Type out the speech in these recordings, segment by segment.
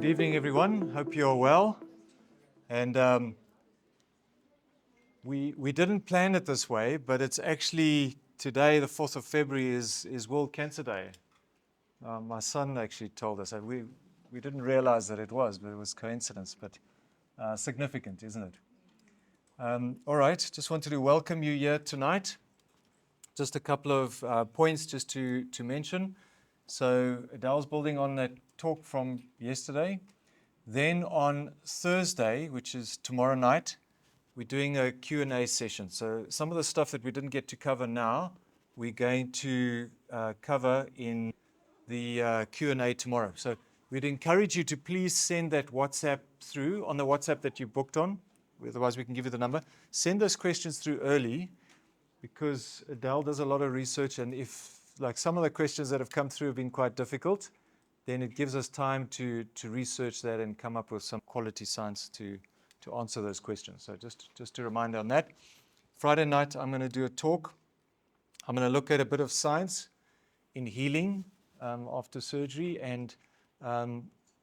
Good evening, everyone. Hope you're well. And we didn't plan it this way, but it's actually today, the 4th of February, is World Cancer Day. My son actually told us. We didn't realize that it was, but it was coincidence, but significant, isn't it? All right, just wanted to welcome you here tonight. Just a couple of points just to mention. So Adele's building on that talk from yesterday. Then on Thursday, which is tomorrow night, we're doing a Q&A session. So some of the stuff that we didn't get to cover now, we're going to cover in the Q&A tomorrow. So we'd encourage you to please send that WhatsApp through on the WhatsApp that you booked on. Otherwise, we can give you the number. Send those questions through early because Adele does a lot of research, and if like some of the questions that have come through have been quite difficult, then it gives us time to research that and come up with some quality science to answer those questions. So just a reminder on that. Friday night, I'm going to do a talk. I'm going to look at a bit of science in healing after surgery, and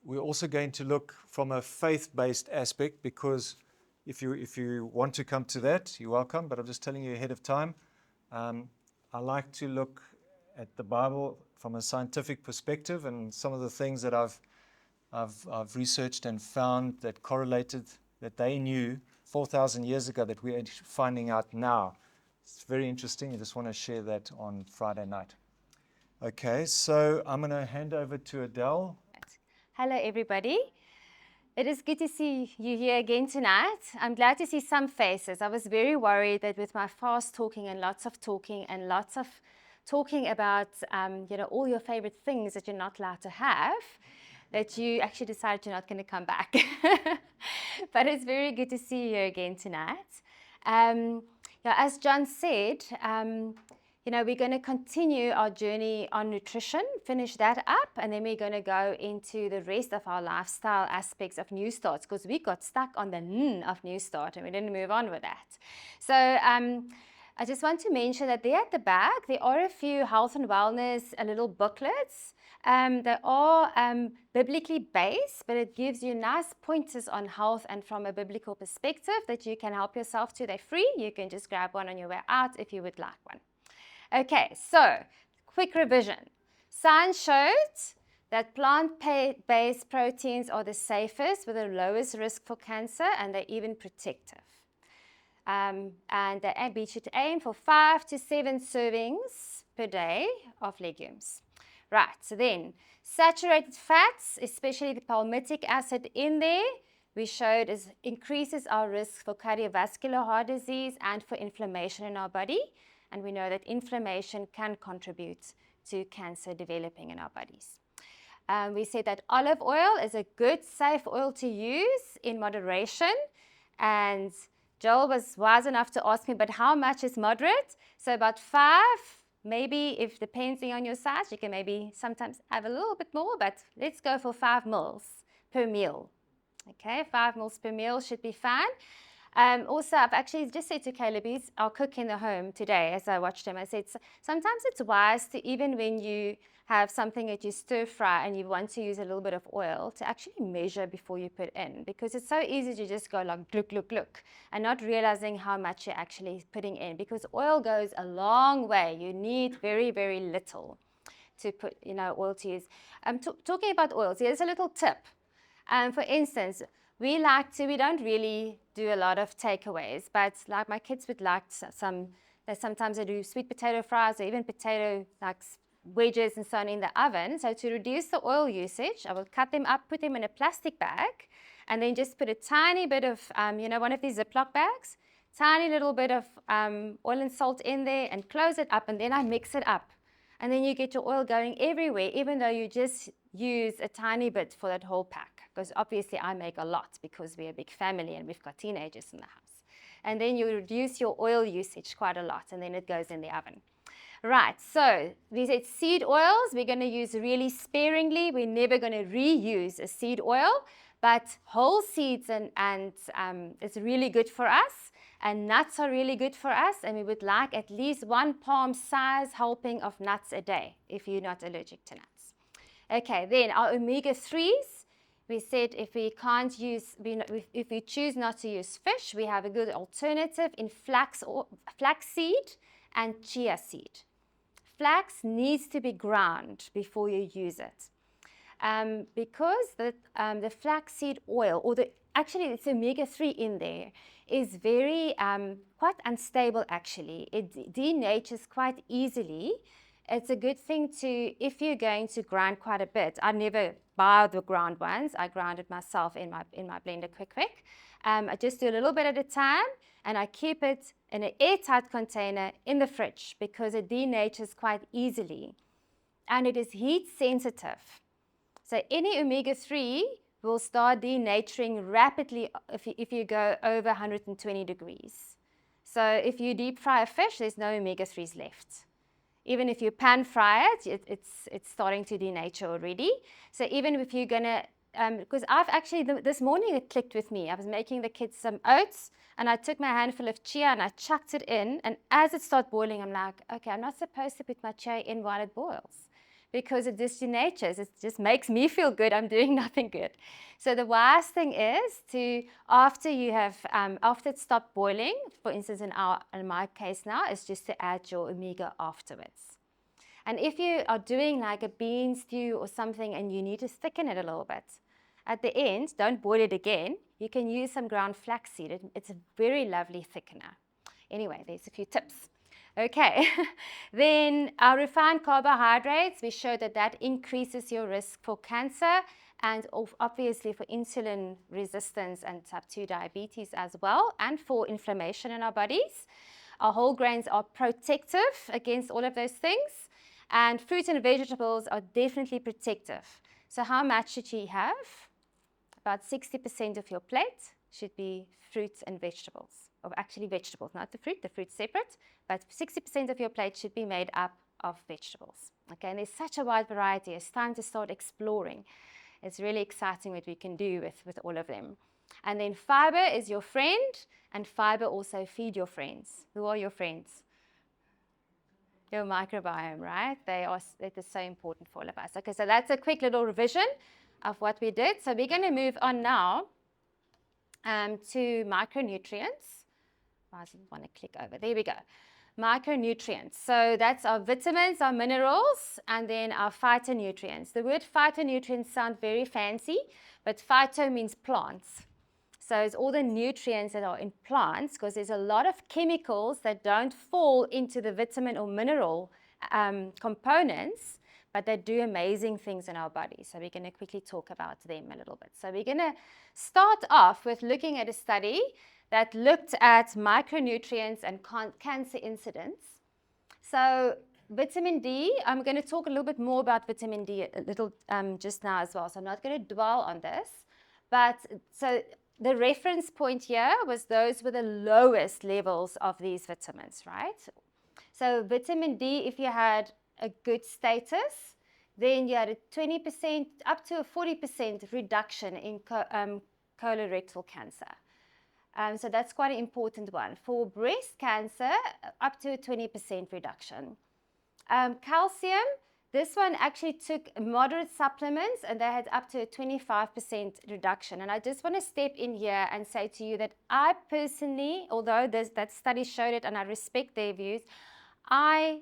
we're also going to look from a faith-based aspect, because if you want to come to that, you're welcome, but I'm just telling you ahead of time. I like to look at the Bible from a scientific perspective, and some of the things that I've researched and found that correlated, that they knew 4,000 years ago that we're finding out now. It's very interesting. I just want to share that on Friday night. Okay, so I'm going to hand over to Adele. Hello, everybody. It is good to see you here again tonight. I'm glad to see some faces. I was very worried that with my fast talking and lots of talking about all your favorite things that you're not allowed to have, that you actually decided you're not going to come back. But it's very good to see you again tonight. As John said, we're going to continue our journey on nutrition, finish that up, and then we're going to go into the rest of our lifestyle aspects of New Starts, because we got stuck on the N of New Start and we didn't move on with that. So I just want to mention that there at the back, there are a few health and wellness little booklets. They are biblically based, but it gives you nice pointers on health and from a biblical perspective that you can help yourself to. They're free. You can just grab one on your way out if you would like one. Okay, so quick revision. Science showed that plant-based proteins are the safest with the lowest risk for cancer, and they're even protective. And we should aim for 5 to 7 servings per day of legumes. Right, so then saturated fats, especially the palmitic acid in there, we showed increases our risk for cardiovascular heart disease and for inflammation in our body. And we know that inflammation can contribute to cancer developing in our bodies. We said that olive oil is a good, safe oil to use in moderation. And Joel was wise enough to ask me, but how much is moderate? So about 5, maybe if depending on your size, you can maybe sometimes have a little bit more, but let's go for 5 mils per meal. Okay, 5 mils per meal should be fine. Also, I've actually just said to Caleb, he's our cook in the home today, as I watched him, I said, sometimes it's wise to, even when you have something that you stir fry and you want to use a little bit of oil, to actually measure before you put in, because it's so easy to just go like look, and not realizing how much you're actually putting in, because oil goes a long way. You need very, very little to put, oil to use. Talking about oils, here's a little tip. For instance, we don't really do a lot of takeaways, but like my kids would like sometimes they do sweet potato fries or even potato like wedges and so on in the oven. So to reduce the oil usage, I will cut them up, put them in a plastic bag, and then just put a tiny bit of, one of these Ziploc bags, tiny little bit of oil and salt in there, and close it up, and then I mix it up. And then you get your oil going everywhere, even though you just use a tiny bit for that whole pack. Because obviously I make a lot because we're a big family and we've got teenagers in the house. And then you reduce your oil usage quite a lot, and then it goes in the oven. Right, so we said seed oils, we're going to use really sparingly. We're never going to reuse a seed oil, but whole seeds and it's really good for us. And nuts are really good for us, and we would like at least 1 palm size helping of nuts a day if you're not allergic to nuts. Okay, then our omega-3s, We said if we can't use, if we choose not to use fish, we have a good alternative in flaxseed and chia seed. Flax needs to be ground before you use it. Because the flaxseed oil, or actually it's omega-3 in there, is very quite unstable actually. It denatures quite easily. It's a good thing to, if you're going to grind quite a bit. I never buy the ground ones. I grind it myself in my blender quick. I just do a little bit at a time, and I keep it in an airtight container in the fridge because it denatures quite easily. And it is heat sensitive. So any omega-3 will start denaturing rapidly if you go over 120 degrees. So if you deep fry a fish, there's no omega-3s left. Even if you pan fry it, it's starting to denature already. So even if you're gonna, because I've actually, this morning it clicked with me. I was making the kids some oats, and I took my handful of chia and I chucked it in, and as it started boiling, I'm like, okay, I'm not supposed to put my chia in while it boils, because it just denatures. It just makes me feel good. I'm doing nothing good. So the wise thing is to, after you have, after it stopped boiling, for instance, in my case now, is just to add your omega afterwards. And if you are doing like a bean stew or something and you need to thicken it a little bit, at the end, don't boil it again. You can use some ground flaxseed. It's a very lovely thickener. Anyway, there's a few tips. Okay, then our refined carbohydrates, we showed that increases your risk for cancer and obviously for insulin resistance and type 2 diabetes as well, and for inflammation in our bodies. Our whole grains are protective against all of those things, and fruits and vegetables are definitely protective. So how much should you have? About 60% of your plate should be fruits and vegetables, or actually vegetables, not the fruit's separate, but 60% of your plate should be made up of vegetables. Okay, and there's such a wide variety. It's time to start exploring. It's really exciting what we can do with all of them. And then fiber is your friend, and fiber also feed your friends. Who are your friends? Your microbiome, right? It is so important for all of us. Okay, so that's a quick little revision of what we did. So we're going to move on now to micronutrients. I didn't want to click over. There we go. Micronutrients. So that's our vitamins, our minerals, and then our phytonutrients. The word phytonutrients sound very fancy, but phyto means plants. So it's all the nutrients that are in plants, because there's a lot of chemicals that don't fall into the vitamin or mineral components, but they do amazing things in our body. So we're going to quickly talk about them a little bit. So we're going to start off with looking at a study that looked at micronutrients and cancer incidence. So vitamin D, I'm going to talk a little bit more about vitamin D a little just now as well. So I'm not going to dwell on this. But so the reference point here was those with the lowest levels of these vitamins, right? So vitamin D, if you had a good status, then you had a 20% up to a 40% reduction in colorectal cancer. So that's quite an important one. For breast cancer, up to a 20% reduction. Calcium, this one actually took moderate supplements and they had up to a 25% reduction. And I just want to step in here and say to you that I personally, although that study showed it and I respect their views, I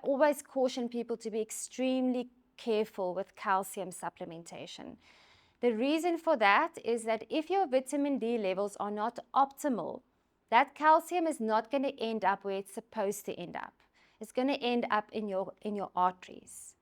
always caution people to be extremely careful with calcium supplementation. The reason for that is that if your vitamin D levels are not optimal, that calcium is not going to end up where it's supposed to end up. It's going to end up in your arteries.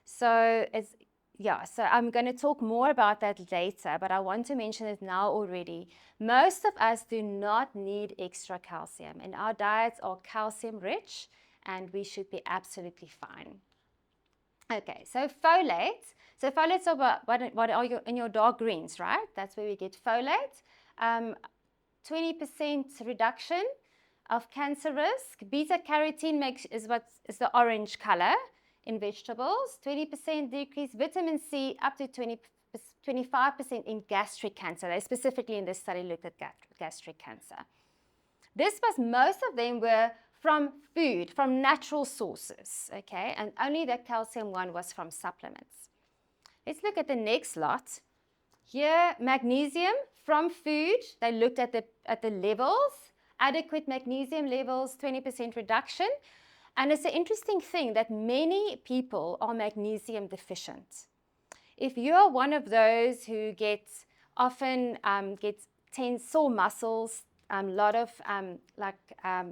So so I'm going to talk more about that later, but I want to mention it now already. Most of us do not need extra calcium, and our diets are calcium rich, and we should be absolutely fine. Okay, so folate. So folates are what are in your dark greens, right? That's where we get folate. 20% reduction of cancer risk. Beta carotene is the orange color in vegetables. 20% decrease. Vitamin C up to 25% in gastric cancer. They specifically in this study looked at gastric cancer. Most of them were from food, from natural sources, okay? And only the calcium one was from supplements. Let's look at the next lot. Here, magnesium from food, they looked at the levels, adequate magnesium levels, 20% reduction. And it's an interesting thing that many people are magnesium deficient. If you are one of those who often gets tense, sore muscles, a lot of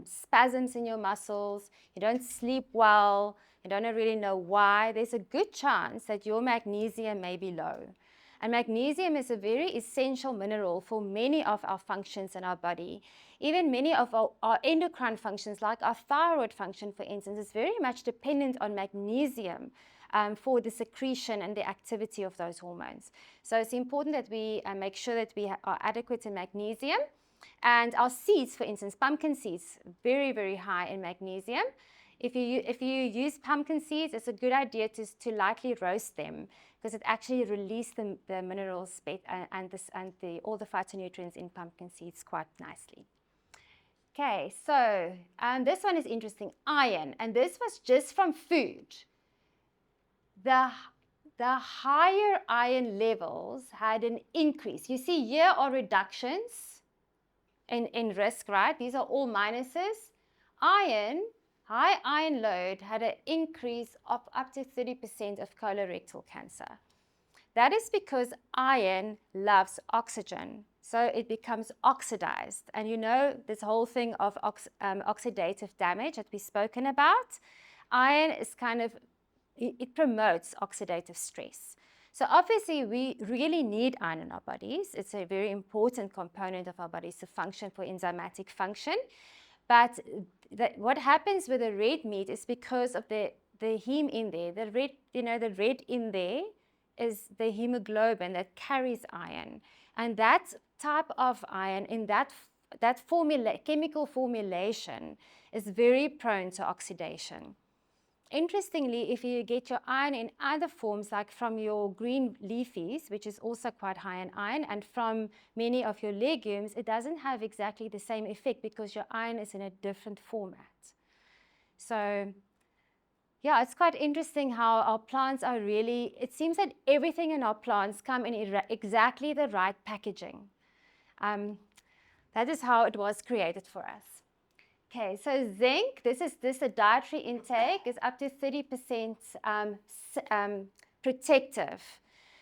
spasms in your muscles, you don't sleep well, you don't really know why, there's a good chance that your magnesium may be low. And magnesium is a very essential mineral for many of our functions in our body. Even many of our endocrine functions, like our thyroid function, for instance, is very much dependent on magnesium for the secretion and the activity of those hormones. So it's important that we make sure that we are adequate in magnesium. And our seeds, for instance, pumpkin seeds, very, very high in magnesium. If you use pumpkin seeds, it's a good idea to lightly roast them, because it actually releases the minerals and all the phytonutrients in pumpkin seeds quite nicely. Okay, so this one is interesting, iron, and this was just from food. The higher iron levels had an increase. You see here are reductions in risk, right? These are all minuses. High iron load had an increase of up to 30% of colorectal cancer. That is because iron loves oxygen, so it becomes oxidized. And you know this whole thing of oxidative damage that we've spoken about. Iron is it promotes oxidative stress. So obviously we really need iron in our bodies. It's a very important component of our bodies to function for enzymatic function. But what happens with the red meat is because of the heme in there. The red in there is the hemoglobin that carries iron. And that type of iron in that chemical formulation is very prone to oxidation. Interestingly, if you get your iron in other forms, like from your green leafies, which is also quite high in iron, and from many of your legumes, it doesn't have exactly the same effect because your iron is in a different format. So, yeah, it's quite interesting how our plants are really, it seems that everything in our plants come in exactly the right packaging. That is how it was created for us. Okay, so zinc, this dietary intake is up to 30% protective.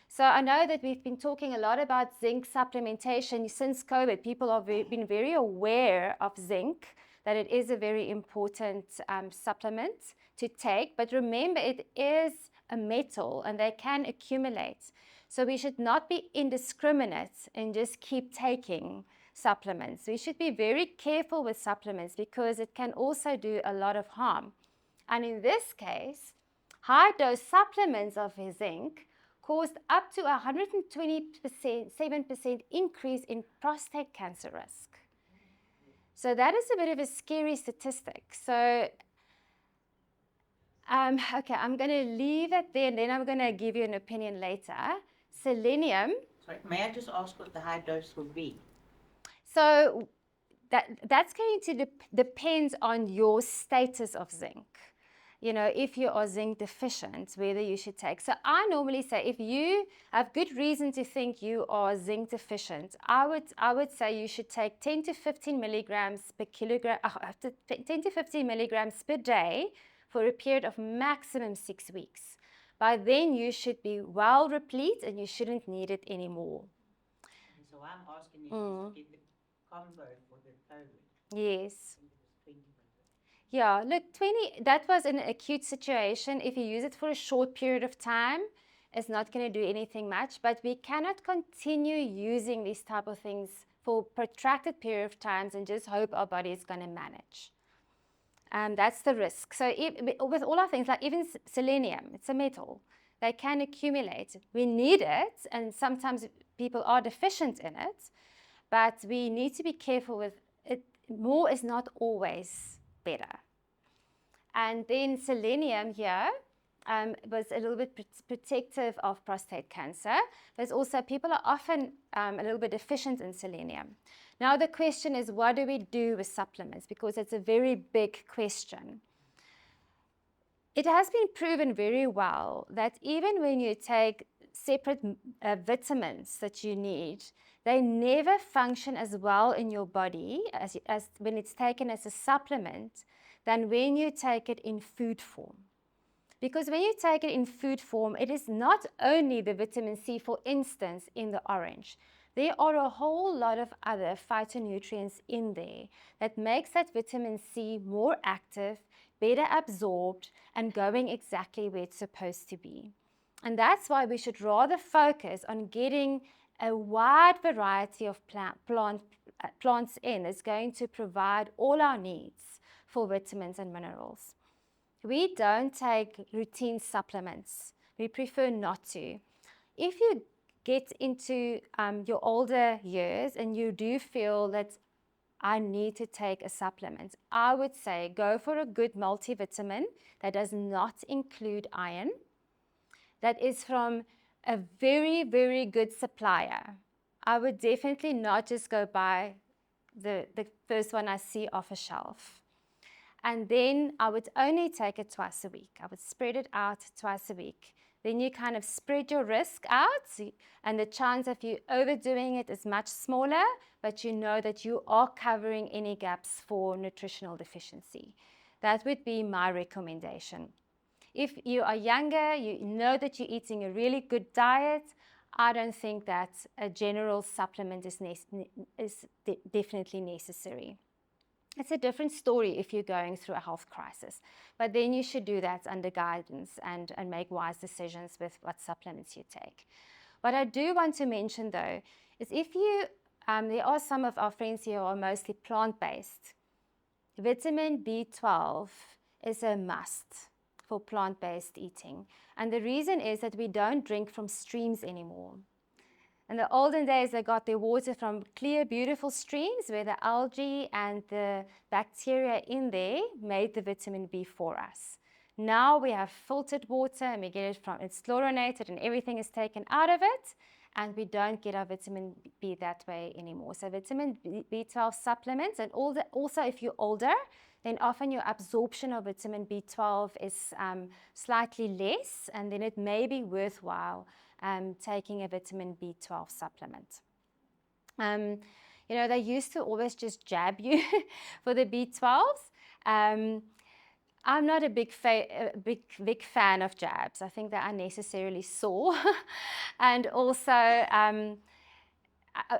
So I know that we've been talking a lot about zinc supplementation since COVID. People have been very aware of zinc, that it is a very important supplement to take. But remember, it is a metal and they can accumulate. So we should not be indiscriminate and just keep taking supplements. We should be very careful with supplements because it can also do a lot of harm. And in this case, high dose supplements of zinc caused up to 127% increase in prostate cancer risk. So that is a bit of a scary statistic. So, okay, I'm going to leave it there and then I'm going to give you an opinion later. Selenium. Sorry, may I just ask what the high dose would be? So that's going to depend on your status of zinc. You know, if you are zinc deficient, whether you should take. So I normally say if you have good reason to think you are zinc deficient, I would say you should take 10 to 15 milligrams per kilogram, 10 to 15 milligrams per day for a period of maximum 6 weeks. By then you should be well replete and you shouldn't need it anymore. So I'm asking you to get the combo for the COVID. Yes. I think it was 20 milligrams. Yeah, look, 20, that was an acute situation. If you use it for a short period of time, it's not going to do anything much, but we cannot continue using these type of things for protracted period of times and just hope our body is going to manage. That's the risk. So with all our things, like even selenium, it's a metal. They can accumulate. We need it, and sometimes people are deficient in it, but we need to be careful with it. More is not always better. And then selenium here was a little bit protective of prostate cancer. There's also, people are often a little bit deficient in selenium. Now the question is, what do we do with supplements? Because it's a very big question. It has been proven very well that even when you take separate vitamins that you need, they never function as well in your body as when it's taken as a supplement than when you take it in food form. Because when you take it in food form, it is not only the vitamin C, for instance, in the orange. There are a whole lot of other phytonutrients in there that makes that vitamin C more active, better absorbed, and going exactly where it's supposed to be. And that's why we should rather focus on getting a wide variety of plants in. It's going to provide all our needs for vitamins and minerals. We don't take routine supplements. We prefer not to. If you get into your older years and you do feel that I need to take a supplement, I would say go for a good multivitamin that does not include iron, that is from a very, very good supplier. I would definitely not just go buy the first one I see off a shelf. And then I would only take it twice a week. I would spread it out twice a week. Then you kind of spread your risk out, and the chance of you overdoing it is much smaller, but you know that you are covering any gaps for nutritional deficiency. That would be my recommendation. If you are younger, you know that you're eating a really good diet, I don't think that a general supplement is definitely necessary. It's a different story if you're going through a health crisis, but then you should do that under guidance and make wise decisions with what supplements you take. What I do want to mention though is if you, there are some of our friends here who are mostly plant-based. Vitamin B12 is a must for plant-based eating, and the reason is that we don't drink from streams anymore. In the olden days, they got their water from clear, beautiful streams where the algae and the bacteria in there made the vitamin B for us. Now we have filtered water and we get it from, it's chlorinated and everything is taken out of it, and we don't get our vitamin B that way anymore. So vitamin B12 supplements, and also if you're older, then often your absorption of vitamin B12 is slightly less, and then it may be worthwhile taking a vitamin B12 supplement. You know, they used to always just jab you for the B12s. I'm not a big fan of jabs. I think they are unnecessarily sore. And also,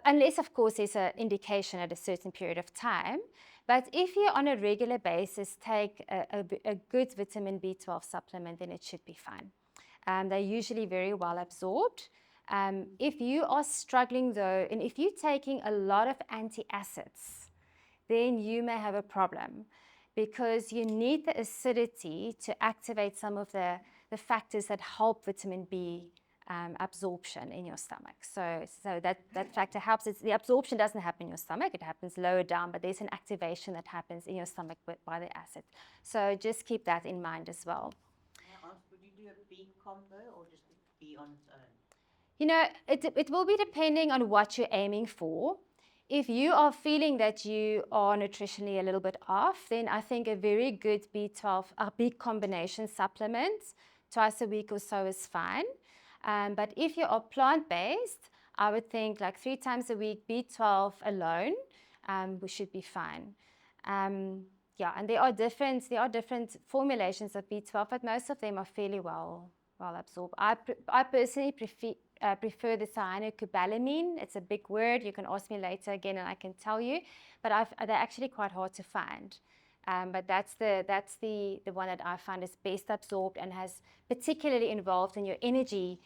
unless of course there's an indication at a certain period of time, but if you on a regular basis take a good vitamin B12 supplement, then it should be fine. They're usually very well absorbed. If you are struggling though, and if you're taking a lot of antacids, then you may have a problem, because you need the acidity to activate some of the factors that help vitamin B absorption in your stomach. So that factor helps. The absorption doesn't happen in your stomach, it happens lower down, but there's an activation that happens in your stomach by the acid. So just keep that in mind as well. Would you do a B combo or just a B on its own? You know, it will be depending on what you're aiming for. If you are feeling that you are nutritionally a little bit off, then I think a very good B12, a B combination supplement twice a week or so is fine. But if you are plant-based, I would think like 3 times a week, B12 alone, we should be fine. Yeah, and there are different formulations of B12, but most of them are fairly well absorbed. I personally prefer the cyanocobalamin. It's a big word. You can ask me later again and I can tell you, but they're actually quite hard to find. But that's the one that I find is best absorbed and has particularly involved in your energy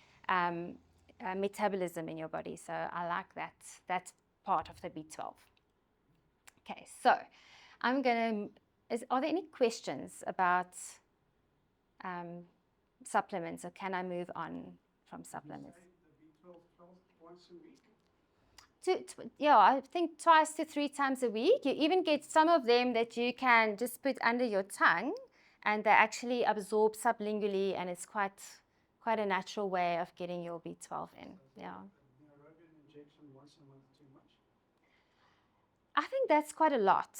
metabolism in your body. So I like that part of the B12. Okay, so I'm gonna. Are there any questions about supplements, or can I move on from supplements? The B12 once a week? Yeah, I think 2 to 3 times a week. You even get some of them that you can just put under your tongue, and they actually absorb sublingually, and it's quite a natural way of getting your B12 in. Yeah. The Arabian injection once a month too much? I think that's quite a lot.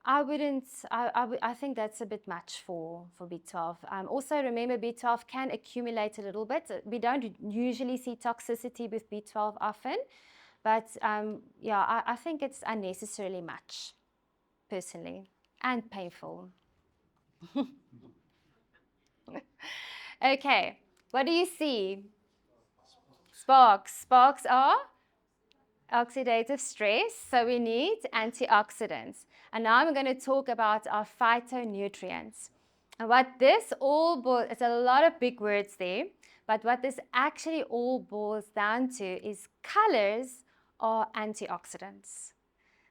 I wouldn't, I think that's a bit much for B12. Also, remember, B12 can accumulate a little bit. We don't usually see toxicity with B12 often, but yeah, I think it's unnecessarily much, personally, and painful. Okay, what do you see? Sparks. Sparks are oxidative stress, so we need antioxidants. And now I'm going to talk about our phytonutrients. And what this all boils, it's a lot of big words there, but what this actually all boils down to is colors are antioxidants.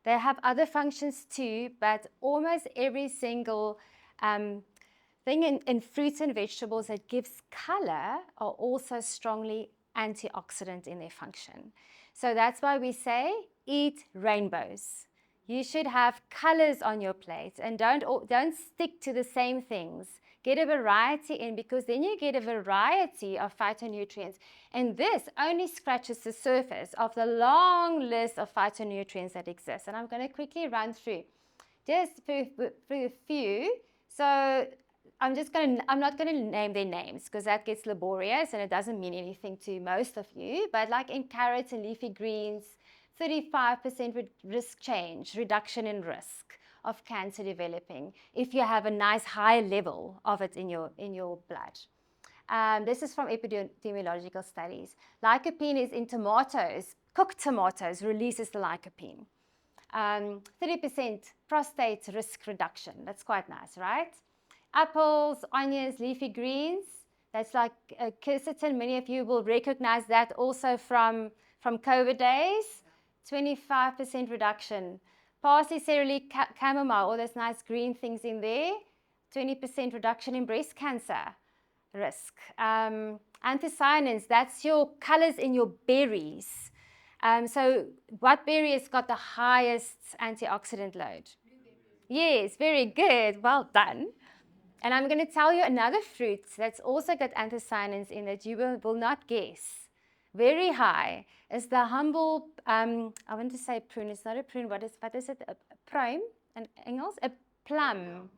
They have other functions too, but almost every single thing in fruits and vegetables that gives color are also strongly antioxidant in their function. So that's why we say eat rainbows. You should have colors on your plate and don't stick to the same things. Get a variety in, because then you get a variety of phytonutrients. And this only scratches the surface of the long list of phytonutrients that exist. And I'm going to quickly run through just through a few. So I'm not going to name their names because that gets laborious and it doesn't mean anything to most of you. But like in carrots and leafy greens, 35% risk change, reduction in risk of cancer developing if you have a nice high level of it in your blood. This is from epidemiological studies. Lycopene is in tomatoes. Cooked tomatoes releases the lycopene. 30% prostate risk reduction. That's quite nice, right? Apples, onions, leafy greens. That's like quercetin. Many of you will recognize that also from COVID days. 25% reduction. Parsley, celery, chamomile, all those nice green things in there. 20% reduction in breast cancer risk. Anthocyanins, that's your colors in your berries. So what berry has got the highest antioxidant load? Yes, very good. Well done. And I'm going to tell you another fruit that's also got anthocyanins in that you will not guess. Very high is the humble, I want to say prune. It's not a prune. What is it? A prime in Engels? A plum.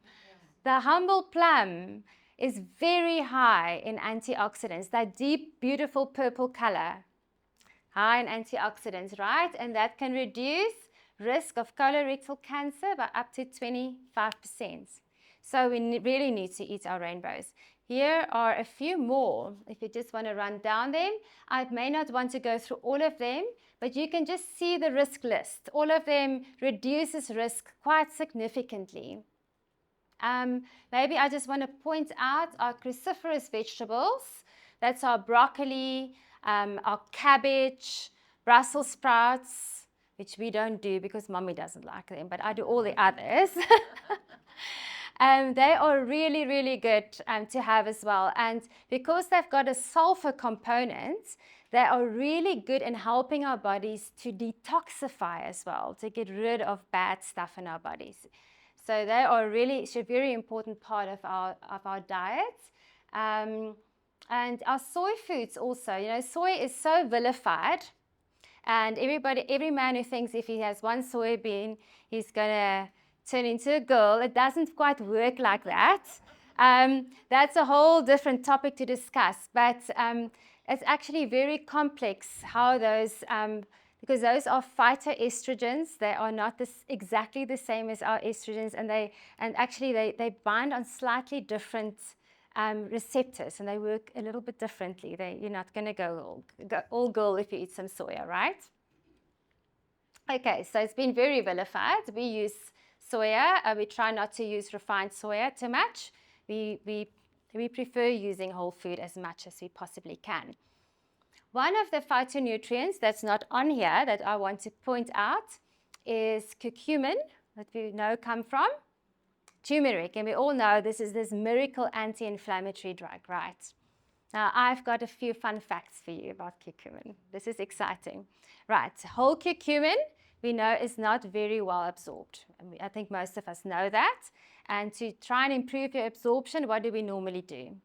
The humble plum is very high in antioxidants. That deep, beautiful purple color. High in antioxidants, right? And that can reduce risk of colorectal cancer by up to 25%. So we really need to eat our rainbows. Here are a few more, if you just want to run down them. I may not want to go through all of them, but you can just see the risk list. All of them reduces risk quite significantly. Maybe I just want to point out our cruciferous vegetables. That's our broccoli, our cabbage, Brussels sprouts, which we don't do because mommy doesn't like them, but I do all the others. They are really, really good to have as well. And because they've got a sulfur component, they are really good in helping our bodies to detoxify as well, to get rid of bad stuff in our bodies. So they are really a very important part of our diet. And our soy foods also. You know, soy is so vilified. And every man who thinks if he has one soybean, he's going to turn into a girl. It doesn't quite work like that. That's a whole different topic to discuss. But it's actually very complex how those, because those are phytoestrogens. They are not exactly the same as our estrogens, and actually they bind on slightly different receptors, and they work a little bit differently. You're not going to go all girl if you eat some soya, right? Okay, so it's been very vilified. We use soya. We try not to use refined soya too much. We prefer using whole food as much as we possibly can. One of the phytonutrients that's not on here that I want to point out is curcumin, that we know come from turmeric. And we all know this is this miracle anti-inflammatory drug, right? Now, I've got a few fun facts for you about curcumin. This is exciting. Right, whole curcumin, we know, is not very well absorbed. I think most of us know that. And to try and improve your absorption, what do we normally do?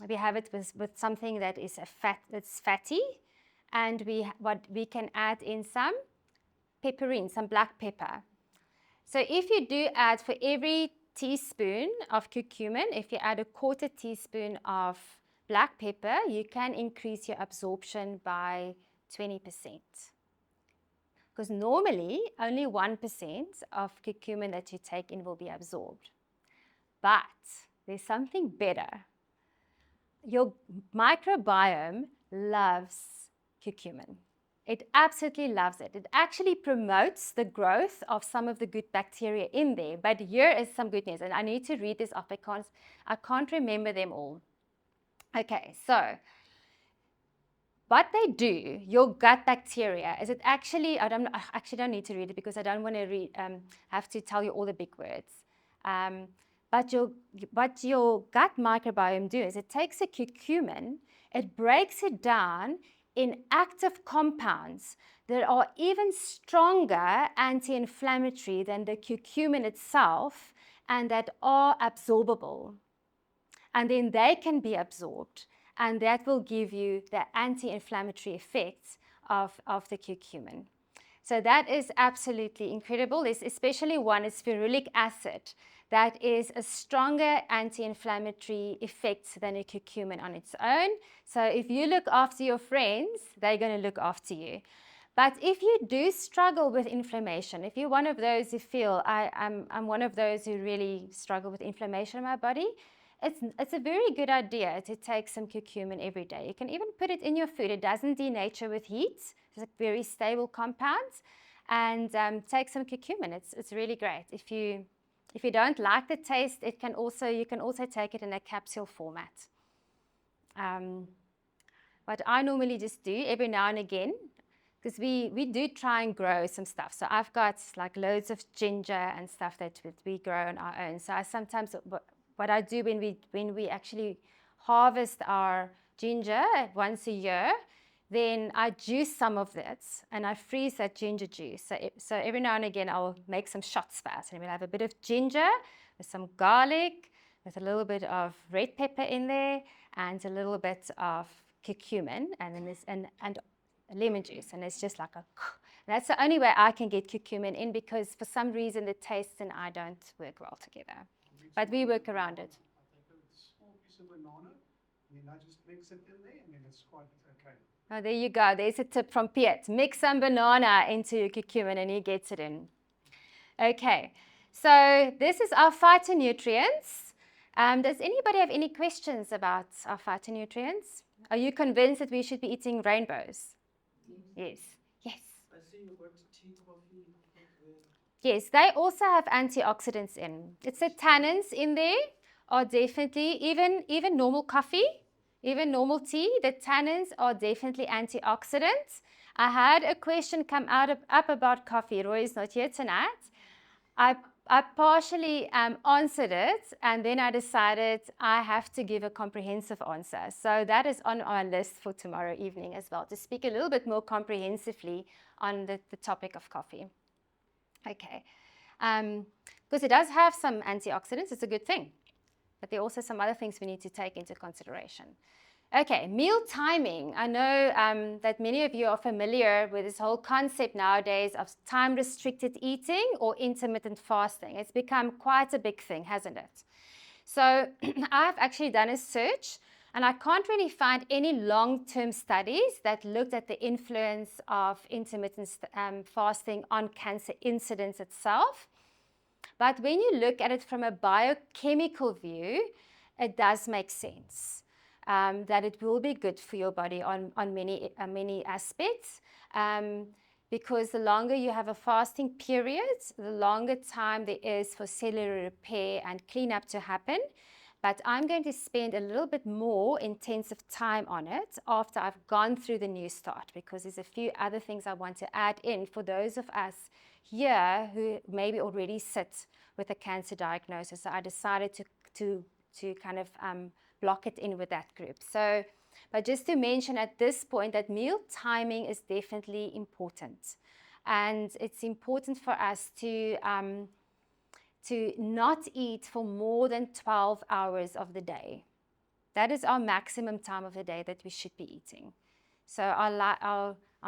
We have it with something that is that's fatty, and we can add in some pepperine, some black pepper. So if you do add, for every teaspoon of curcumin, if you add a 1/4 teaspoon of black pepper, you can increase your absorption by 20%. Because normally only 1% of curcumin that you take in will be absorbed. But there's something better. Your microbiome loves curcumin. It absolutely loves it. It actually promotes the growth of some of the good bacteria in there. But here is some good news, and I need to read this off because I can't remember them all. Okay, so what they do, your gut bacteria, is it actually, I actually don't need to read it because I don't want to have to tell you all the big words. What your gut microbiome do is it takes a curcumin, it breaks it down in active compounds that are even stronger anti-inflammatory than the curcumin itself and that are absorbable. And then they can be absorbed, and that will give you the anti-inflammatory effects of the curcumin. So that is absolutely incredible. There's especially one is ferulic acid that is a stronger anti-inflammatory effect than a curcumin on its own. So if you look after your friends, they're going to look after you. But if you do struggle with inflammation, if you're one of those who feel, I'm one of those who really struggle with inflammation in my body, it's a very good idea to take some curcumin every day. You can even put it in your food. It doesn't denature with heat. It's a very stable compound. And take some curcumin. It's really great. If you don't like the taste, you can also take it in a capsule format. What I normally just do every now and again, because we do try and grow some stuff. So I've got like loads of ginger and stuff that we grow on our own. So I sometimes, what I do when we actually harvest our ginger once a year, then I juice some of it and I freeze that ginger juice. So every now and again I'll make some shots for us, and we'll have a bit of ginger with some garlic, with a little bit of red pepper in there, and a little bit of curcumin, and then and lemon juice, and it's just like a. That's the only way I can get curcumin in, because for some reason the taste and I don't work well together. But we work around it. I take a small piece of banana, and then I just mix it in there, and then it's quite okay. Oh, there you go. There's a tip from Piet. Mix some banana into your curcumin and he gets it in. Okay, so this is our phytonutrients. Does anybody have any questions about our phytonutrients? Are you convinced that we should be eating rainbows? Yes. Yes. I see you got tea, coffee. Yes, they also have antioxidants in. It's the tannins in there are definitely, even normal coffee, even normal tea, the tannins are definitely antioxidants. I had a question come up about coffee. Roy is not here tonight. I partially answered it, and then I decided I have to give a comprehensive answer. So that is on our list for tomorrow evening as well, to speak a little bit more comprehensively on the topic of coffee. Okay, because it does have some antioxidants, it's a good thing. But there are also some other things we need to take into consideration. Okay, meal timing. I know that many of you are familiar with this whole concept nowadays of time-restricted eating or intermittent fasting. It's become quite a big thing, hasn't it? So I've actually done a search, and I can't really find any long-term studies that looked at the influence of intermittent fasting on cancer incidence itself. But when you look at it from a biochemical view, it does make sense that it will be good for your body on many aspects. Because the longer you have a fasting period, the longer time there is for cellular repair and cleanup to happen. But I'm going to spend a little bit more intensive time on it after I've gone through the new start, because there's a few other things I want to add in for those of us here who maybe already sit with a cancer diagnosis. So I decided to kind of block it in with that group. So, but just to mention at this point that meal timing is definitely important. And it's important for us to not eat for more than 12 hours of the day. That is our maximum time of the day that we should be eating. So our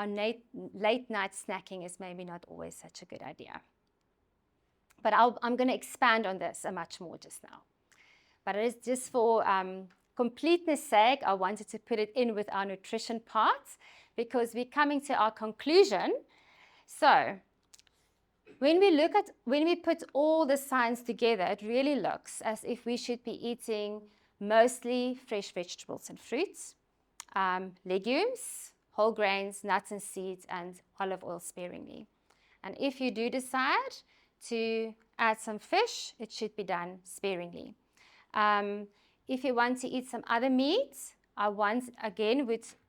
late night snacking is maybe not always such a good idea. But I'm going to expand on this much more just now. But it is just for completeness sake, I wanted to put it in with our nutrition part because we're coming to our conclusion. So when we put all the signs together, it really looks as if we should be eating mostly fresh vegetables and fruits, legumes, whole grains, nuts and seeds, and olive oil sparingly. And if you do decide to add some fish, it should be done sparingly. If you want to eat some other meats, I would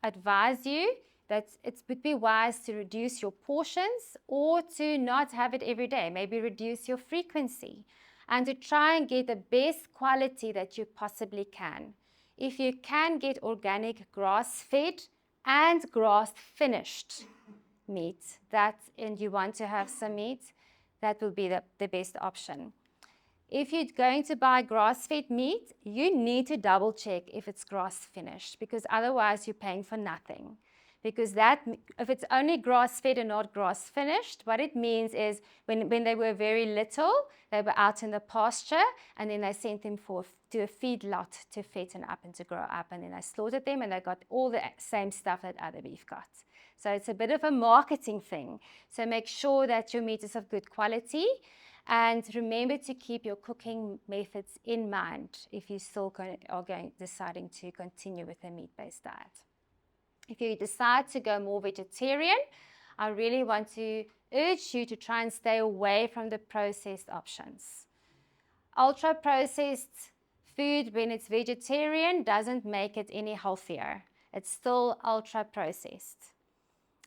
advise you that it would be wise to reduce your portions or to not have it every day. Maybe reduce your frequency and to try and get the best quality that you possibly can. If you can get organic grass-fed and grass-finished meat, and you want to have some meat, that will be the best option. If you're going to buy grass-fed meat, you need to double check if it's grass-finished because otherwise you're paying for nothing. Because if it's only grass-fed and not grass-finished, what it means is when they were very little, they were out in the pasture and then they sent them to a feedlot to fatten up and to grow up, and then they slaughtered them and they got all the same stuff that other beef got. So it's a bit of a marketing thing. So make sure that your meat is of good quality. And remember to keep your cooking methods in mind if you still deciding to continue with a meat-based diet. If you decide to go more vegetarian, I really want to urge you to try and stay away from the processed options. Ultra-processed food, when it's vegetarian, doesn't make it any healthier. It's still ultra-processed.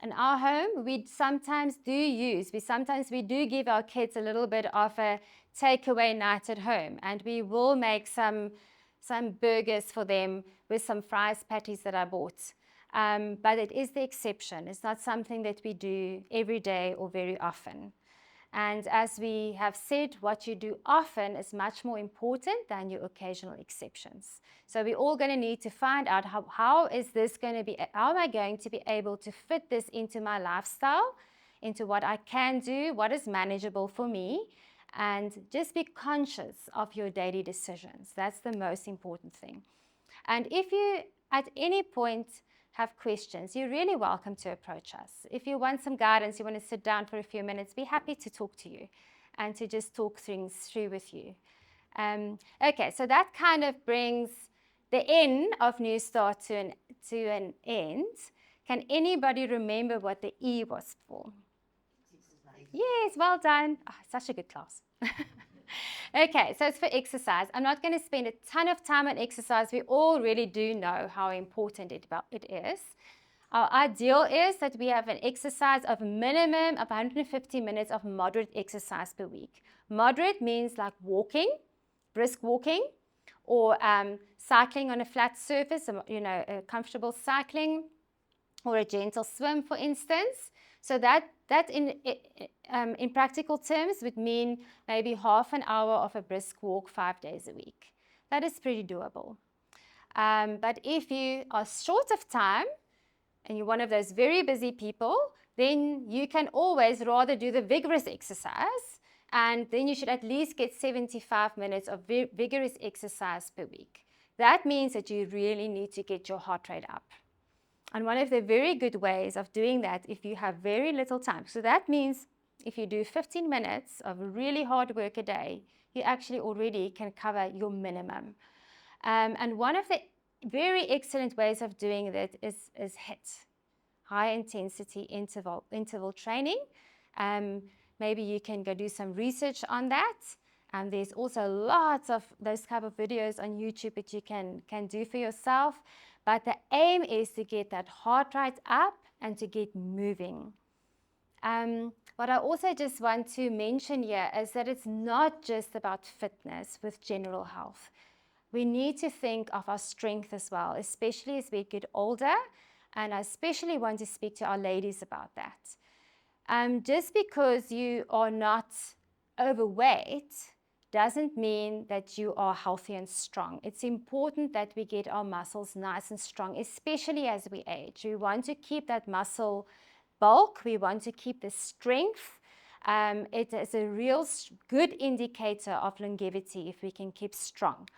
In our home, we sometimes do give our kids a little bit of a takeaway night at home, and we will make some burgers for them with some fries patties that I bought. But it is the exception. It's not something that we do every day or very often. And as we have said, what you do often is much more important than your occasional exceptions. So we're all going to need to find out how am I going to be able to fit this into my lifestyle, into what I can do, what is manageable for me, and just be conscious of your daily decisions. That's the most important thing. And if you, at any point, have questions, you're really welcome to approach us. If you want some guidance, you want to sit down for a few minutes, be happy to talk to you and to just talk things through with you. Okay, so that kind of brings the end of New Start to an end. Can anybody remember what the E was for? Yes, well done. Oh, such a good class. Okay, so it's for exercise. I'm not going to spend a ton of time on exercise. We all really do know how important it is. Our ideal is that we have an exercise of a minimum of 150 minutes of moderate exercise per week. Moderate means like walking, brisk walking, or cycling on a flat surface, a comfortable cycling, or a gentle swim, for instance. So that in practical terms would mean maybe half an hour of a brisk walk 5 days a week. That is pretty doable. But if you are short of time and you're one of those very busy people, then you can always rather do the vigorous exercise, and then you should at least get 75 minutes of vigorous exercise per week. That means that you really need to get your heart rate up. And one of the very good ways of doing that, if you have very little time, so that means if you do 15 minutes of really hard work a day, you actually already can cover your minimum. And one of the very excellent ways of doing that is HIIT, high intensity interval training. Maybe you can go do some research on that. And there's also lots of those type of videos on YouTube that you can do for yourself. But the aim is to get that heart rate up and to get moving. What I also just want to mention here is that it's not just about fitness with general health. We need to think of our strength as well, especially as we get older. And I especially want to speak to our ladies about that. Just because you are not overweight doesn't mean that you are healthy and strong. It's important that we get our muscles nice and strong, especially as we age. We want to keep that muscle bulk. We want to keep the strength It is a real good indicator of longevity if we can keep strong.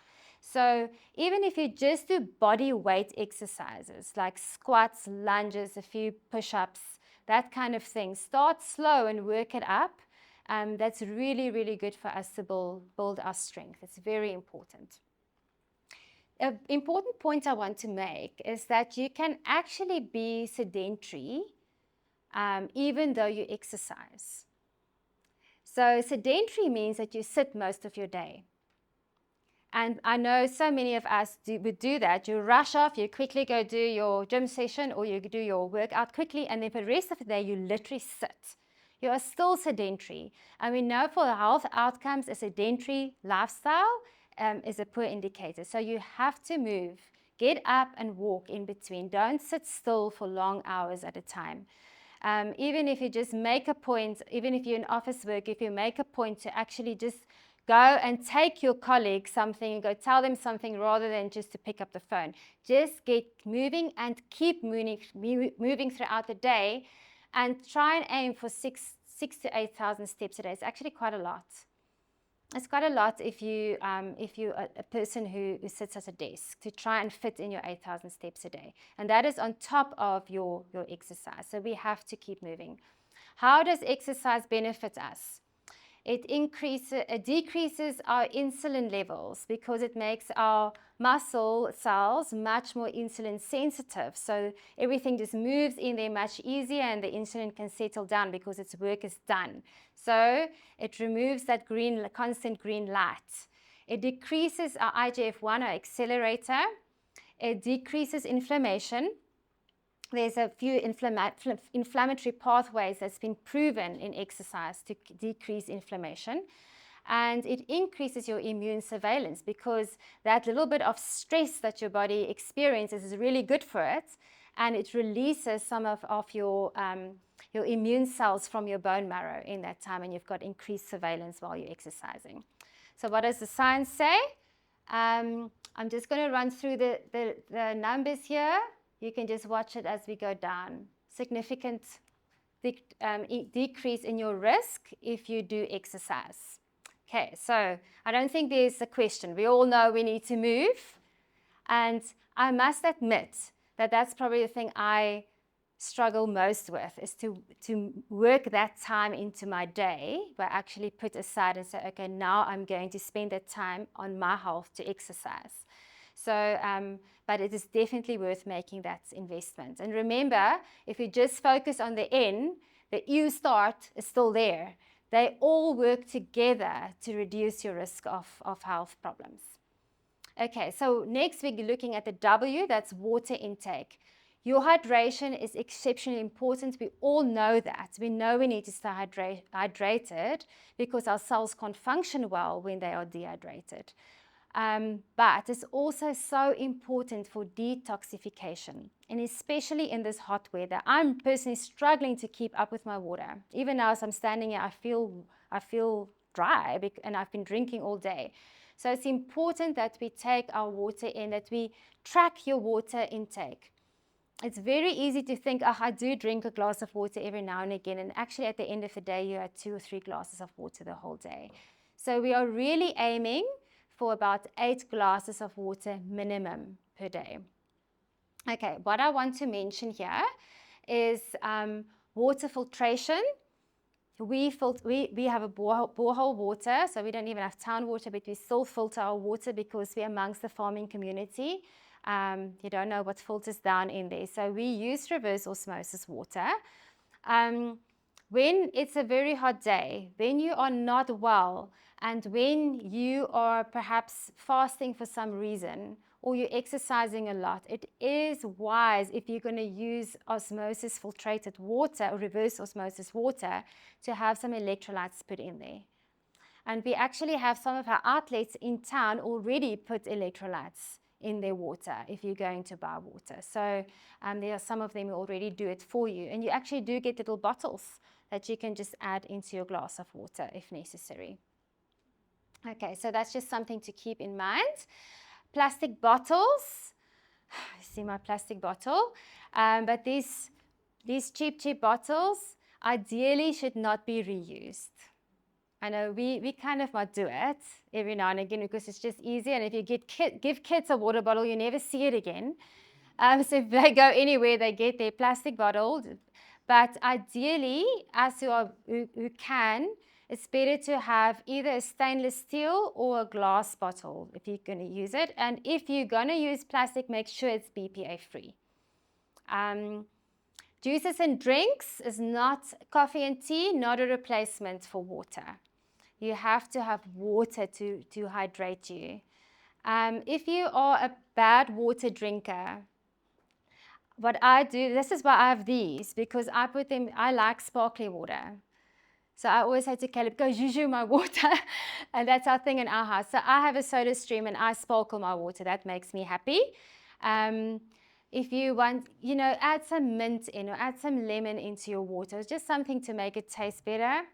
So even if you just do body weight exercises like squats, lunges, a few push-ups, that kind of thing, start slow and work it up. That's really, really good for us to build our strength. It's very important. An important point I want to make is that you can actually be sedentary even though you exercise. So sedentary means that you sit most of your day. And I know so many of us would do that. You rush off, you quickly go do your gym session or you do your workout quickly, and then for the rest of the day, you literally sit. You are still sedentary. And we know for the health outcomes, a sedentary lifestyle is a poor indicator. So you have to move, get up and walk in between. Don't sit still for long hours at a time. Even if you just make a point, even if you're in office work, if you make a point to actually just go and take your colleague something and go tell them something rather than just to pick up the phone. Just get moving and keep moving throughout the day and try and aim for 6,000 to 8,000 steps a day. It's actually quite a lot. It's quite a lot if you're a person who sits at a desk to try and fit in your 8,000 steps a day. And that is on top of your exercise. So we have to keep moving. How does exercise benefit us? It decreases our insulin levels because it makes our muscle cells much more insulin sensitive. So everything just moves in there much easier and the insulin can settle down because its work is done. So it removes that constant green light. It decreases our IGF-1, our accelerator. It decreases inflammation. There's a few inflammatory pathways that's been proven in exercise to decrease inflammation. And it increases your immune surveillance because that little bit of stress that your body experiences is really good for it. And it releases some of your immune cells from your bone marrow in that time, and you've got increased surveillance while you're exercising. So what does the science say? I'm just going to run through the numbers here. You can just watch it as we go down. Significant decrease in your risk if you do exercise. Okay, so I don't think there's a question. We all know we need to move. And I must admit that that's probably the thing I struggle most with, is to work that time into my day, but actually put aside and say, okay, now I'm going to spend that time on my health to exercise. So, but it is definitely worth making that investment. And remember, if you just focus on the N, the U start is still there. They all work together to reduce your risk of health problems. Okay, so next we're looking at the W, that's water intake. Your hydration is exceptionally important. We all know that. We know we need to stay hydrated because our cells can't function well when they are dehydrated. But it's also so important for detoxification, and especially in this hot weather. I'm personally struggling to keep up with my water. Even now as I'm standing here, I feel dry and I've been drinking all day. So it's important that we take our water in, that we track your water intake. It's very easy to think, oh, I do drink a glass of water every now and again, and actually at the end of the day, you had 2 or 3 glasses of water the whole day. So we are really aiming for about 8 glasses of water minimum per day. Okay, what I want to mention here is water filtration. We have a borehole water, so we don't even have town water, but we still filter our water because we're amongst the farming community. You don't know what filters down in there. So we use reverse osmosis water. When it's a very hot day, when you are not well, and when you are perhaps fasting for some reason, or you're exercising a lot, it is wise, if you're going to use osmosis filtrated water or reverse osmosis water, to have some electrolytes put in there. And we actually have some of our outlets in town already put electrolytes in their water if you're going to buy water. So there are some of them who already do it for you. And you actually do get little bottles that you can just add into your glass of water if necessary. Okay, so that's just something to keep in mind. Plastic bottles. I see my plastic bottle. But these cheap bottles, ideally should not be reused. I know we kind of might do it every now and again because it's just easy, and if you give kids a water bottle, you never see it again. So if they go anywhere, they get their plastic bottle. But ideally, as who can, it's better to have either a stainless steel or a glass bottle if you're going to use it. And if you're going to use plastic, make sure it's BPA free. Juices and drinks is not coffee and tea, not a replacement for water. You have to have water to hydrate you. If you are a bad water drinker, what I do, this is why I have these, because I like sparkling water. So I always say to Caleb, go juju my water. And that's our thing in our house. So I have a soda stream and I sparkle my water. That makes me happy. If you want, add some mint in or add some lemon into your water. It's just something to make it taste better.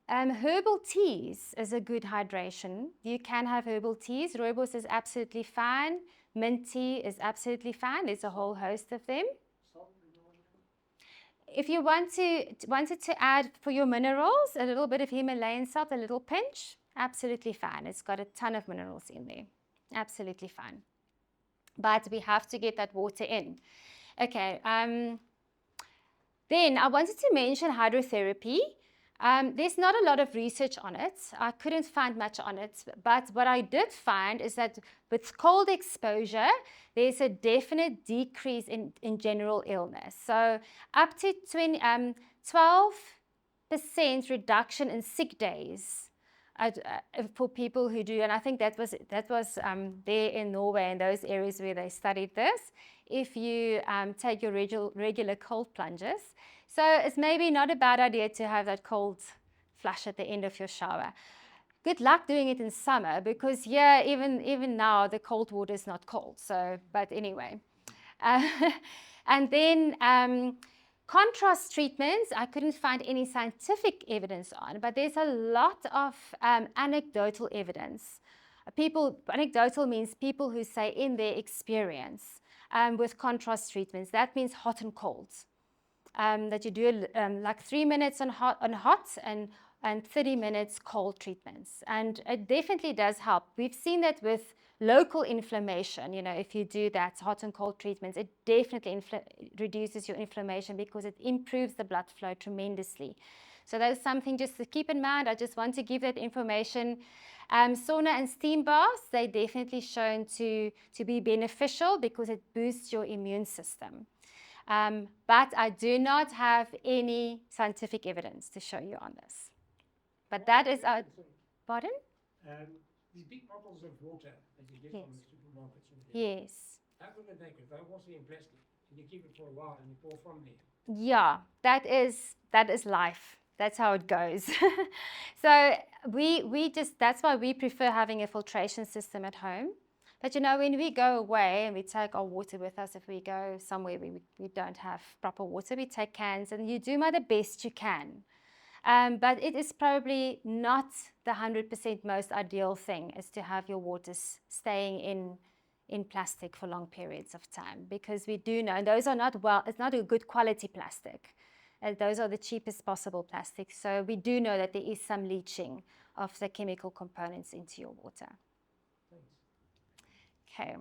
Herbal teas is a good hydration. You can have herbal teas. Rooibos is absolutely fine. Mint tea is absolutely fine. There's a whole host of them. If you wanted to add for your minerals, a little bit of Himalayan salt, a little pinch, absolutely fine. It's got a ton of minerals in there. Absolutely fine. But we have to get that water in. Okay. Then I wanted to mention hydrotherapy. There's not a lot of research on it. I couldn't find much on it. But what I did find is that with cold exposure, there's a definite decrease in general illness. So up to 12% reduction in sick days for people who do. And I think that was there in Norway, in those areas where they studied this, if you take your regular cold plunges. So it's maybe not a bad idea to have that cold flush at the end of your shower. Good luck doing it in summer because even now the cold water is not cold. So, but anyway. And then contrast treatments, I couldn't find any scientific evidence on, but there's a lot of anecdotal evidence. Anecdotal means people who say in their experience with contrast treatments. That means hot and cold. That you do like 3 minutes on hot and 30 minutes cold treatments. And it definitely does help. We've seen that with local inflammation. If you do that hot and cold treatments, it definitely reduces your inflammation because it improves the blood flow tremendously. So that's something just to keep in mind. I just want to give that information. Sauna and steam baths, they're definitely shown to be beneficial because it boosts your immune system. But I do not have any scientific evidence to show you on this. But that is our... Pardon? These big bottles of water that you get Yes. from the supermarkets. Yes. How do they make it? They're also in plastic. And you keep it for a while and you pour from there. Yeah, that is life. That's how it goes. So that's why we prefer having a filtration system at home. But when we go away and we take our water with us, if we go somewhere where we don't have proper water, we take cans and you do the best you can. But it is probably not the 100% most ideal thing is to have your waters staying in plastic for long periods of time, because we do know, and those are it's not a good quality plastic. Those are the cheapest possible plastics. So we do know that there is some leaching of the chemical components into your water. Okay.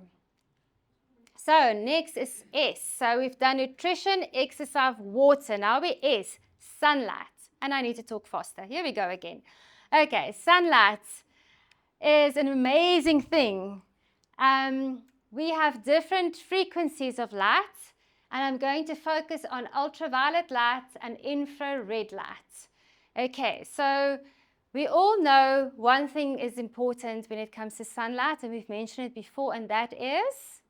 So next is S. So we've done nutrition, exercise, water. Now we S, sunlight. And I need to talk faster. Here we go again. Okay, sunlight is an amazing thing. We have different frequencies of light, and I'm going to focus on ultraviolet light and infrared light. Okay, so we all know one thing is important when it comes to sunlight, and we've mentioned it before, and that is?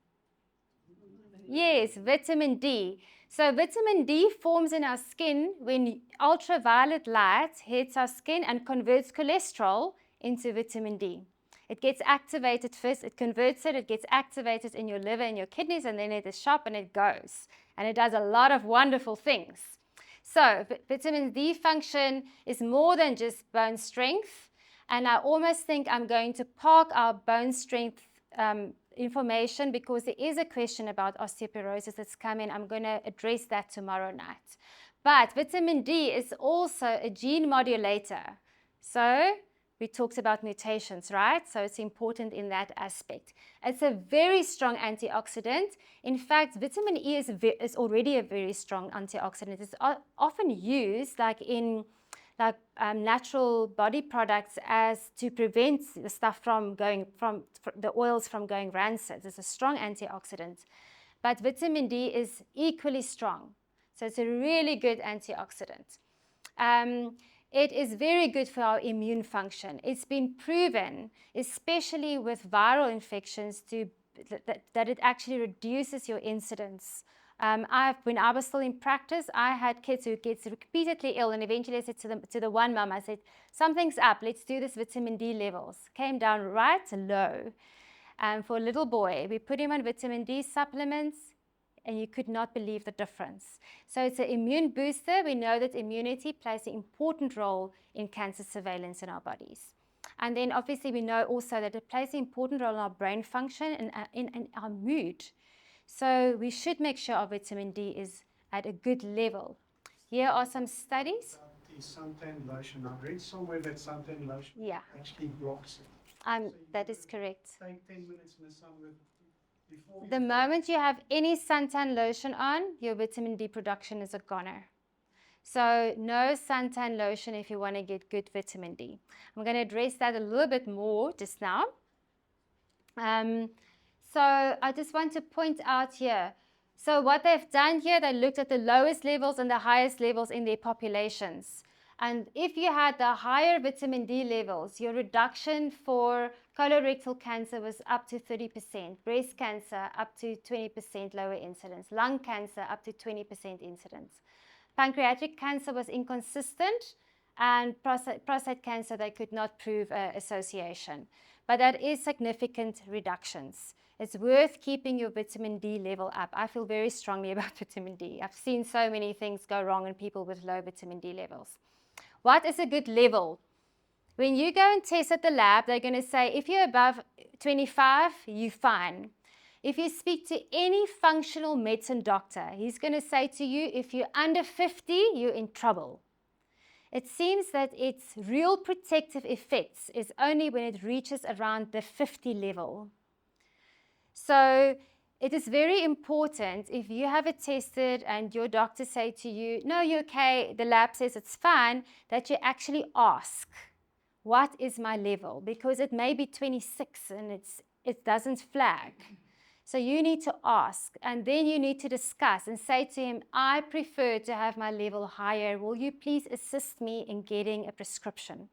Yes, vitamin D. So vitamin D forms in our skin when ultraviolet light hits our skin and converts cholesterol into vitamin D. It gets activated first, it converts it gets activated in your liver and your kidneys, and then it is sharp and it goes. And it does a lot of wonderful things. So vitamin D function is more than just bone strength. And I almost think I'm going to park our bone strength information because there is a question about osteoporosis that's coming. I'm going to address that tomorrow night. But vitamin D is also a gene modulator. So we talked about mutations, right? So it's important in that aspect. It's a very strong antioxidant. In fact, vitamin E is already a very strong antioxidant. It's often used in natural body products as to prevent the stuff from the oils from going rancid. It's a strong antioxidant. But vitamin D is equally strong. So it's a really good antioxidant. It is very good for our immune function. It's been proven, especially with viral infections, that it actually reduces your incidence. When I was still in practice, I had kids who get repeatedly ill, and eventually I said to the one mom, I said, something's up, let's do this vitamin D levels. Came down right low. For a little boy, we put him on vitamin D supplements, and you could not believe the difference. So it's an immune booster. We know that immunity plays an important role in cancer surveillance in our bodies. And then obviously we know also that it plays an important role in our brain function and in our mood. So we should make sure our vitamin D is at a good level. Here are some studies. The suntan lotion, I read somewhere that suntan lotion actually blocks it. That is correct. Take 10 minutes in the sun before The moment you have any suntan lotion on, your vitamin D production is a goner. So no suntan lotion if you want to get good vitamin D. I'm going to address that a little bit more just now. So I just want to point out here. So what they've done here, they looked at the lowest levels and the highest levels in their populations. And if you had the higher vitamin D levels, your reduction for colorectal cancer was up to 30%, breast cancer up to 20% lower incidence, lung cancer up to 20% incidence. Pancreatic cancer was inconsistent, and prostate cancer, they could not prove association. But that is significant reductions. It's worth keeping your vitamin D level up. I feel very strongly about vitamin D. I've seen so many things go wrong in people with low vitamin D levels. What is a good level? When you go and test at the lab, they're going to say, if you're above 25, you're fine. If you speak to any functional medicine doctor, he's going to say to you, if you're under 50, you're in trouble. It seems that its real protective effects is only when it reaches around the 50 level. So it is very important if you have it tested and your doctor say to you, no, you're okay, the lab says it's fine, that you actually ask, what is my level? Because it may be 26 and it doesn't flag. So you need to ask, and then you need to discuss and say to him, I prefer to have my level higher. Will you please assist me in getting a prescription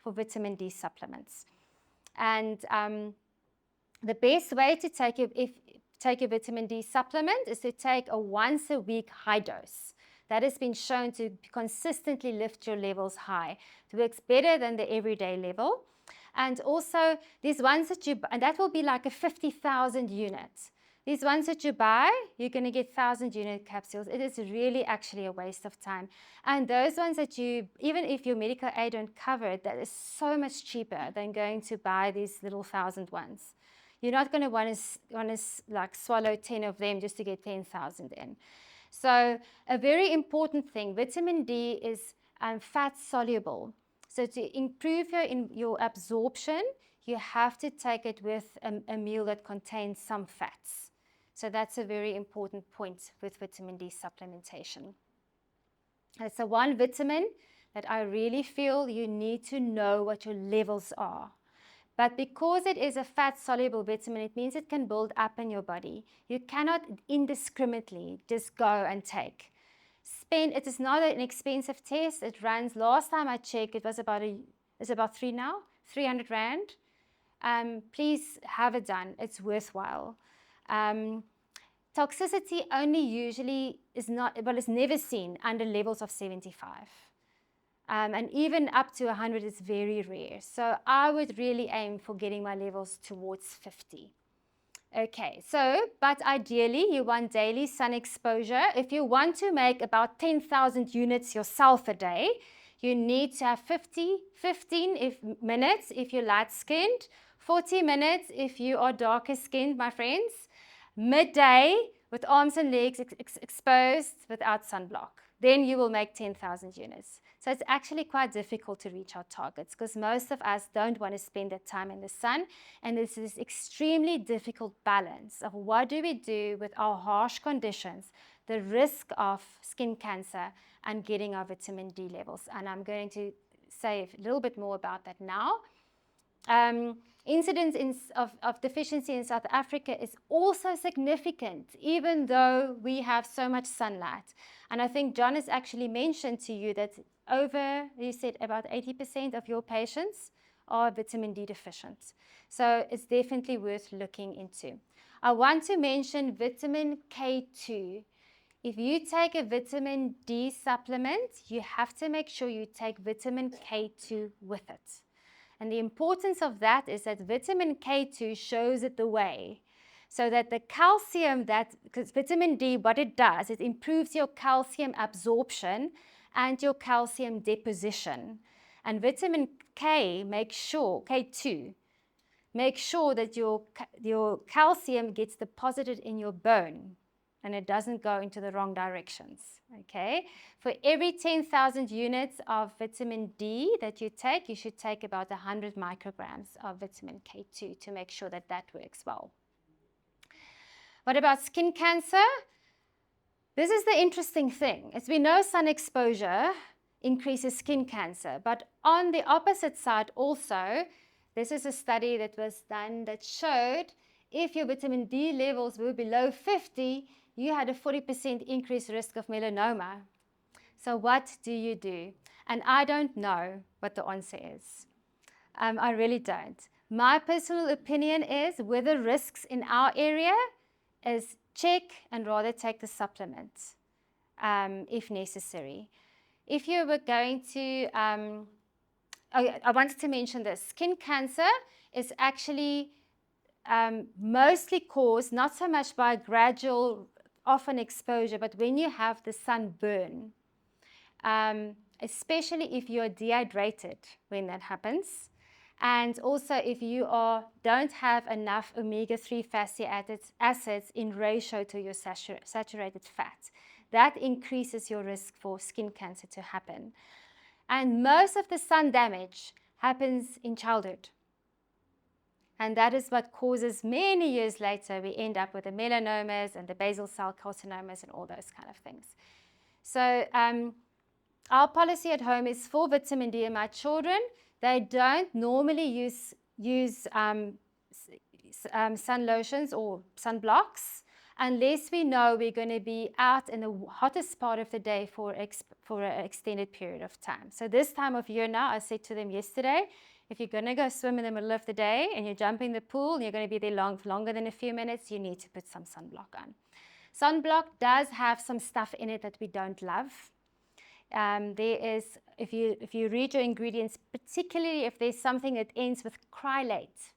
for vitamin D supplements? And the best way to take a vitamin D supplement is to take a once a week high dose. That has been shown to consistently lift your levels high. It works better than the everyday level. And also, these ones that and that will be like a 50,000 units. These ones that you buy, you're going to get 1,000 unit capsules. It is really actually a waste of time. And those ones that even if your medical aid don't cover it, that is so much cheaper than going to buy these little 1,000 ones. You're not going to want to like swallow 10 of them just to get 10,000 in. So a very important thing, vitamin D is fat soluble. So to improve your absorption, you have to take it with a meal that contains some fats. So that's a very important point with vitamin D supplementation. It's the one vitamin that I really feel you need to know what your levels are. But because it is a fat-soluble vitamin, it means it can build up in your body. You cannot indiscriminately just go and take. It is not an expensive test. It runs, last time I checked, it was about 300 Rand. Please have it done. It's worthwhile. Toxicity only usually is never seen under levels of 75. And even up to 100 is very rare. So I would really aim for getting my levels towards 50. Okay, but ideally you want daily sun exposure. If you want to make about 10,000 units yourself a day, you need to have 15 minutes if you're light-skinned, 40 minutes if you are darker-skinned, my friends, midday with arms and legs exposed without sunblock. then you will make 10,000 units. So it's actually quite difficult to reach our targets because most of us don't want to spend that time in the sun. And this is extremely difficult balance of what do we do with our harsh conditions, the risk of skin cancer and getting our vitamin D levels. And I'm going to say a little bit more about that now. Incidence of deficiency in South Africa is also significant, even though we have so much sunlight. And I think John has actually mentioned to you that you said about 80% of your patients are vitamin D deficient. So it's definitely worth looking into. I want to mention vitamin K2. If you take a vitamin D supplement, you have to make sure you take vitamin K2 with it. And the importance of that is that vitamin K2 shows it the way. So that the calcium because vitamin D, what it does, it improves your calcium absorption and your calcium deposition. And vitamin K K2, make sure that your calcium gets deposited in your bone and it doesn't go into the wrong directions, okay? For every 10,000 units of vitamin D that you take, you should take about 100 micrograms of vitamin K2 to make sure that that works well. What about skin cancer? This is the interesting thing. As we know, sun exposure increases skin cancer, but on the opposite side also, this is a study that was done that showed if your vitamin D levels were below 50, you had a 40% increased risk of melanoma. So what do you do? And I don't know what the answer is. I really don't. My personal opinion is where the risks in our area is check and rather take the supplement if necessary. If you were going to, I wanted to mention this. Skin cancer is actually mostly caused not so much by gradual, often exposure, but when you have the sunburn, especially if you're dehydrated when that happens, and also if you don't have enough omega-3 fatty acids in ratio to your saturated fat. That increases your risk for skin cancer to happen. And most of the sun damage happens in childhood. And that is what causes many years later, we end up with the melanomas and the basal cell carcinomas and all those kind of things. So our policy at home is for vitamin D in my children. They don't normally use sun lotions or sunblocks unless we know we're going to be out in the hottest part of the day for an extended period of time. So this time of year now, I said to them yesterday, if you're going to go swim in the middle of the day and you jump in the pool and you're going to be there longer than a few minutes, you need to put some sunblock on. Sunblock does have some stuff in it that we don't love. There is, if you read your ingredients, particularly if there's something that ends with crylate,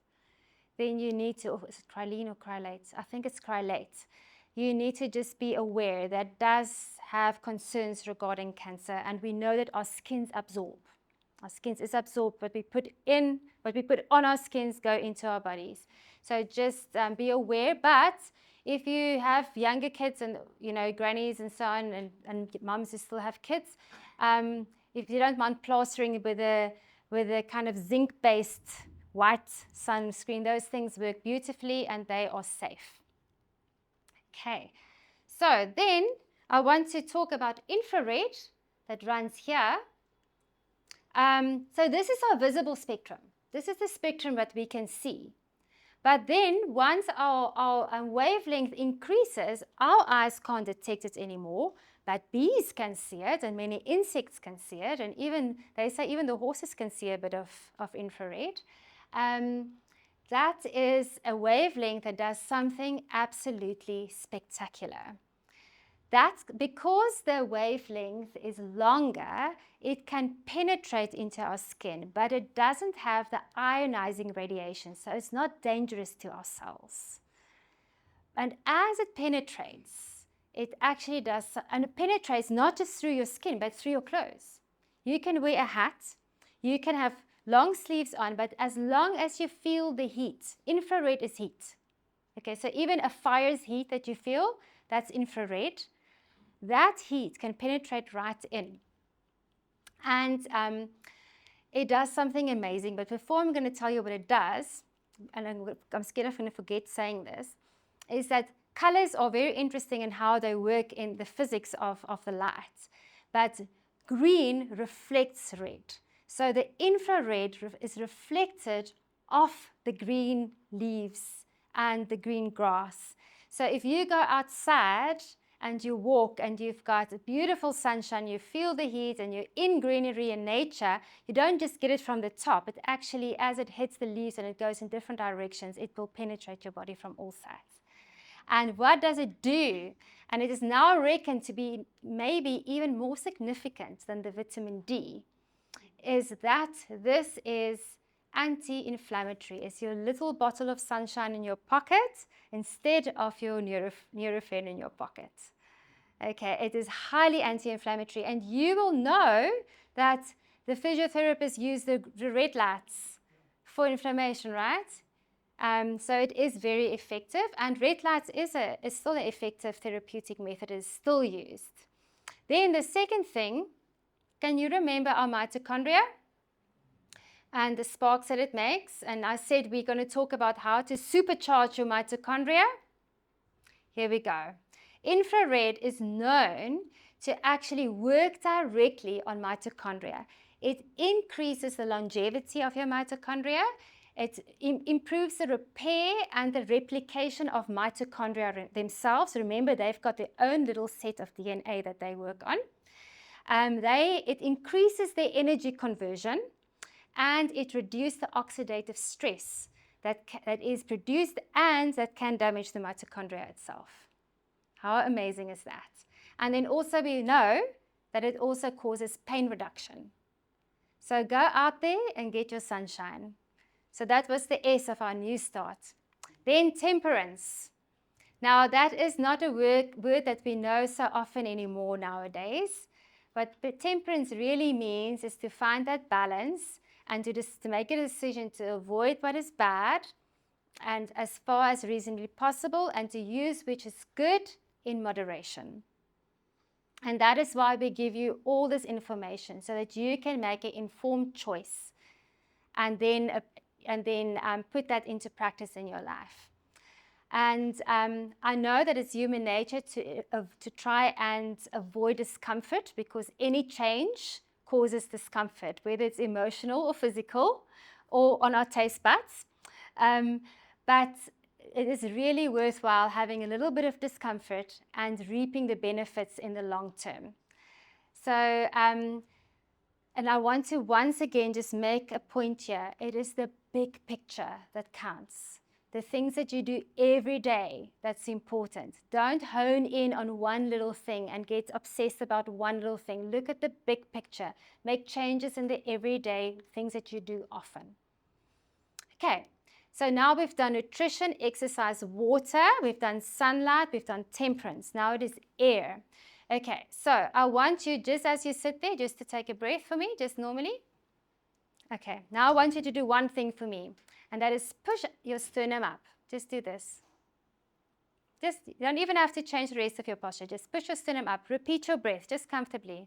then you need to, is it Krylene or Krylate? I think it's Krylate. You need to just be aware that does have concerns regarding cancer, and we know that our skins absorb. Our skins is absorbed, what we put on our skins go into our bodies. So just be aware, but if you have younger kids and, grannies and so on, and mums who still have kids, if you don't mind plastering with a kind of zinc-based white sunscreen, those things work beautifully and they are safe. Okay, so then I want to talk about infrared that runs here. So this is our visible spectrum. This is the spectrum that we can see. But then once our wavelength increases, our eyes can't detect it anymore, but bees can see it and many insects can see it, and even, they say even the horses can see a bit of infrared. That is a wavelength that does something absolutely spectacular. That's because the wavelength is longer, it can penetrate into our skin, but it doesn't have the ionizing radiation, so it's not dangerous to our cells. And as it penetrates, it actually does, and it penetrates not just through your skin, but through your clothes. You can wear a hat, you can have long sleeves on, but as long as you feel the heat, infrared is heat. Okay, so even a fire's heat that you feel, that's infrared. that heat can penetrate right in. And it does something amazing. But before I'm going to tell you what it does, and I'm scared I'm going to forget saying this, is that colors are very interesting in how they work in the physics of the light. But green reflects red. So the infrared is reflected off the green leaves and the green grass. So if you go outside and you walk and you've got beautiful sunshine, you feel the heat and you're in greenery and nature, you don't just get it from the top. It actually, as it hits the leaves and it goes in different directions, it will penetrate your body from all sides. And what does it do? And it is now reckoned to be maybe even more significant than the vitamin D, is that this is anti-inflammatory. It's your little bottle of sunshine in your pocket instead of your Nurofen in your pocket. Okay, it is highly anti-inflammatory, and you will know that the physiotherapists use the red lights for inflammation, right? So it is very effective, and red lights is still an effective therapeutic method. It is still used. Then the second thing, can you remember our mitochondria and the sparks that it makes? And I said we're going to talk about how to supercharge your mitochondria. Here we go. Infrared is known to actually work directly on mitochondria. It increases the longevity of your mitochondria. It improves the repair and the replication of mitochondria themselves. Remember, they've got their own little set of DNA that they work on. It increases their energy conversion, and it reduces the oxidative stress that is produced and that can damage the mitochondria itself. How amazing is that? And then also we know that it also causes pain reduction. So go out there and get your sunshine. So that was the S of our new start. Then temperance. Now that is not a word that we know so often anymore nowadays. But temperance really means is to find that balance and to make a decision to avoid what is bad and as far as reasonably possible, and to use which is good in moderation. And that is why we give you all this information, so that you can make an informed choice and then put that into practice in your life. And I know that it's human nature to try and avoid discomfort, because any change causes discomfort, whether it's emotional or physical or on our taste buds. But it is really worthwhile having a little bit of discomfort and reaping the benefits in the long term. So, and I want to once again just make a point here. It is the big picture that counts. The things that you do every day, that's important. Don't hone in on one little thing and get obsessed about one little thing. Look at the big picture. Make changes in the everyday things that you do often. Okay, so now we've done nutrition, exercise, water. We've done sunlight. We've done temperance. Now it is air. Okay, so I want you, just as you sit there, just to take a breath for me, just normally. Okay, now I want you to do one thing for me, and that is push your sternum up. Just do this. You don't even have to change the rest of your posture. Just push your sternum up. Repeat your breath, just comfortably.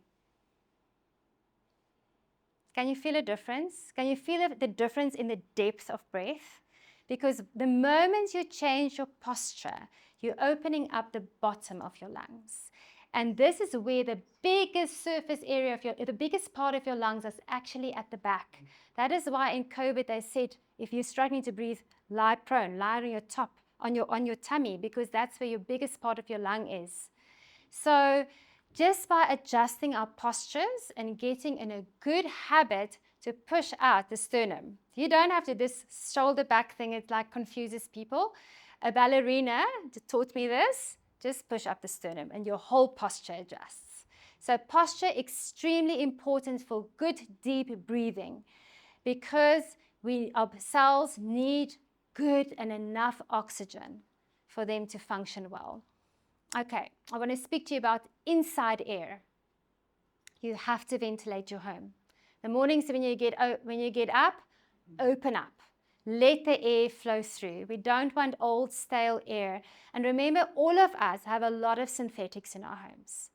Can you feel a difference? Can you feel the difference in the depth of breath? Because the moment you change your posture, you're opening up the bottom of your lungs. And this is where the biggest surface area of the biggest part of your lungs is actually at the back. That is why in COVID they said, if you're struggling to breathe, lie prone, lie on your top, on your tummy, because that's where your biggest part of your lung is. So just by adjusting our postures and getting in a good habit to push out the sternum. You don't have to, this shoulder back thing, it like confuses people. A ballerina taught me this. Just push up the sternum and your whole posture adjusts. So posture extremely important for good deep breathing, because our cells need good and enough oxygen for them to function well. Okay, I want to speak to you about inside air. You have to ventilate your home. The mornings when you get up, open up. Let the air flow through. We don't want old, stale air. And remember, all of us have a lot of synthetics in our homes.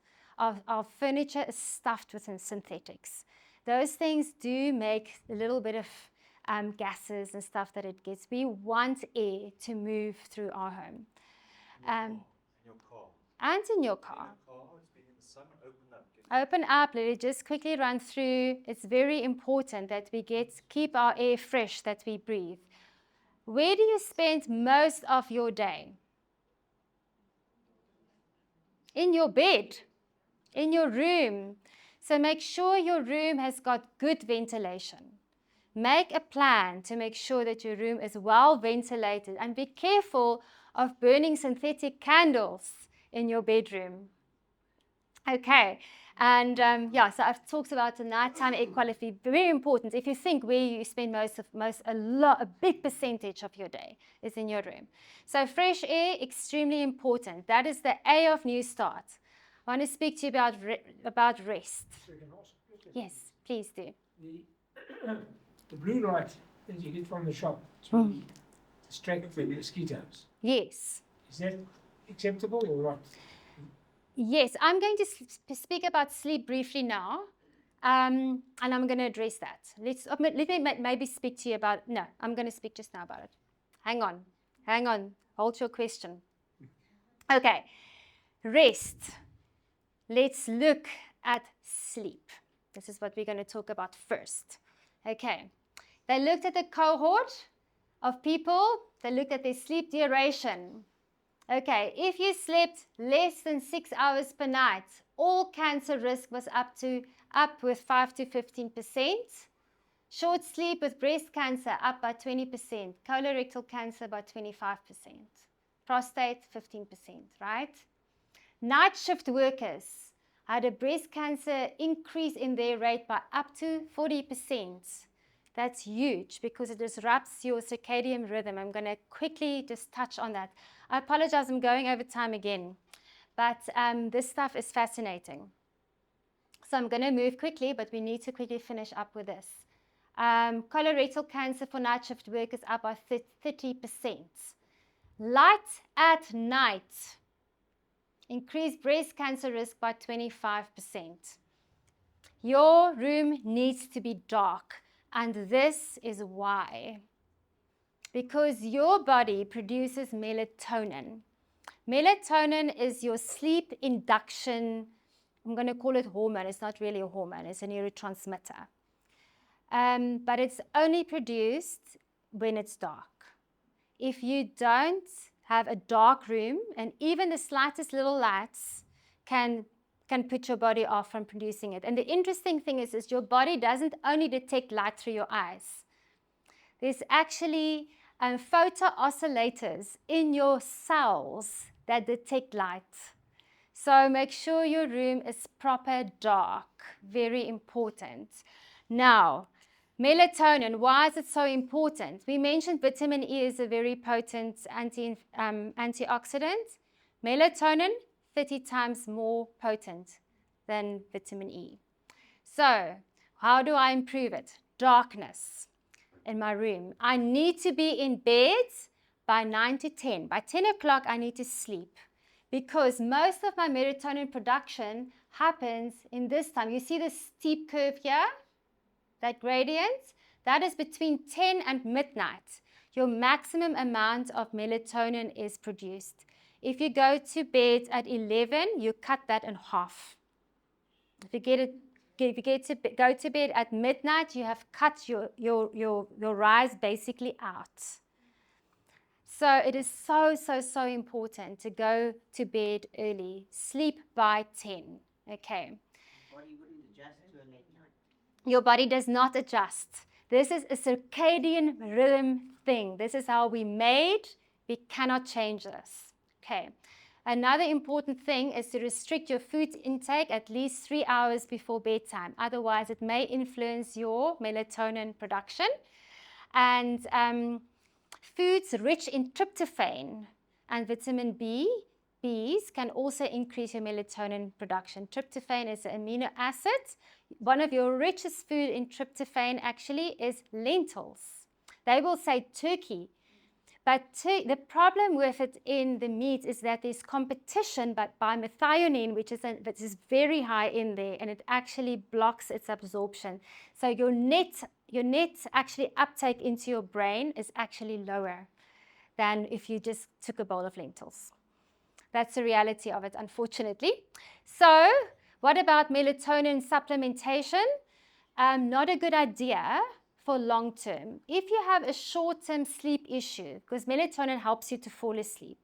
our furniture is stuffed with synthetics. Those things do make a little bit of gases and stuff that it gets. We want air to move through our home. In your car. And in your In car. your car, it's been in the sun, open up. Open up, let it just quickly run through. It's very important that we keep our air fresh that we breathe. Where do you spend most of your day? In your bed, in your room. So make sure your room has got good ventilation. Make a plan to make sure that your room is well ventilated, and be careful of burning synthetic candles in your bedroom. Okay, and so I've talked about the nighttime air quality, very important. If you think where you spend a big percentage of your day is in your room. So fresh air, extremely important. That is the A of New Start. I want to speak to you about rest. So you can ask a question. Yes, please do. The blue light that you get from the shop to distract the mosquitoes. Yes. Is that acceptable or not? Yes, I'm going to speak about sleep briefly now, and I'm going to address that. Let me maybe speak to you about, no, I'm going to speak just now about it. Hang on, hold your question. Okay, rest. Let's look at sleep. This is what we're going to talk about first. Okay, they looked at the cohort of people, they looked at their sleep duration. Okay, if you slept less than 6 hours per night, all cancer risk was up with 5 to 15%. Short sleep with breast cancer up by 20%. Colorectal cancer by 25%. Prostate 15%, right? Night shift workers had a breast cancer increase in their rate by up to 40%. That's huge because it disrupts your circadian rhythm. I'm going to quickly just touch on that. I apologize, I'm going over time again, but this stuff is fascinating. So I'm going to move quickly, but we need to quickly finish up with this. Colorectal cancer for night shift workers up by 30%. Light at night increased breast cancer risk by 25%. Your room needs to be dark, and this is why. Because your body produces melatonin. Melatonin is your sleep induction, I'm going to call it hormone. It's not really a hormone, it's a neurotransmitter. But it's only produced when it's dark. If you don't have a dark room, and even the slightest little lights can put your body off from producing it. And the interesting thing is your body doesn't only detect light through your eyes. There's actually photooscillators in your cells that detect light. So make sure your room is proper dark. Very important. Now, melatonin, why is it so important? We mentioned vitamin E is a very potent antioxidant. Melatonin, 30 times more potent than vitamin E. So, how do I improve it? Darkness in my room. I need to be in bed by 9 to 10. By 10 o'clock, I need to sleep because most of my melatonin production happens in this time. You see this steep curve here? That gradient? That is between 10 and midnight. Your maximum amount of melatonin is produced. If you go to bed at 11, you cut that in half. If you go to bed at midnight, you have cut your rise basically out. So it is so important to go to bed early. Sleep by 10. Okay. Body wouldn't adjust to a late night. Your body does not adjust. This is a circadian rhythm thing. This is how we made. We cannot change this. Okay. Another important thing is to restrict your food intake at least 3 hours before bedtime. Otherwise, it may influence your melatonin production. And foods rich in tryptophan and vitamin Bs can also increase your melatonin production. Tryptophan is an amino acid. One of your richest food in tryptophan actually is lentils. They will say turkey, But the problem with it in the meat is that there's competition but by methionine, which is very high in there, and it actually blocks its absorption. So your net actually uptake into your brain is actually lower than if you just took a bowl of lentils. That's the reality of it, unfortunately. So what about melatonin supplementation? Not a good idea for long term. If you have a short-term sleep issue, because melatonin helps you to fall asleep.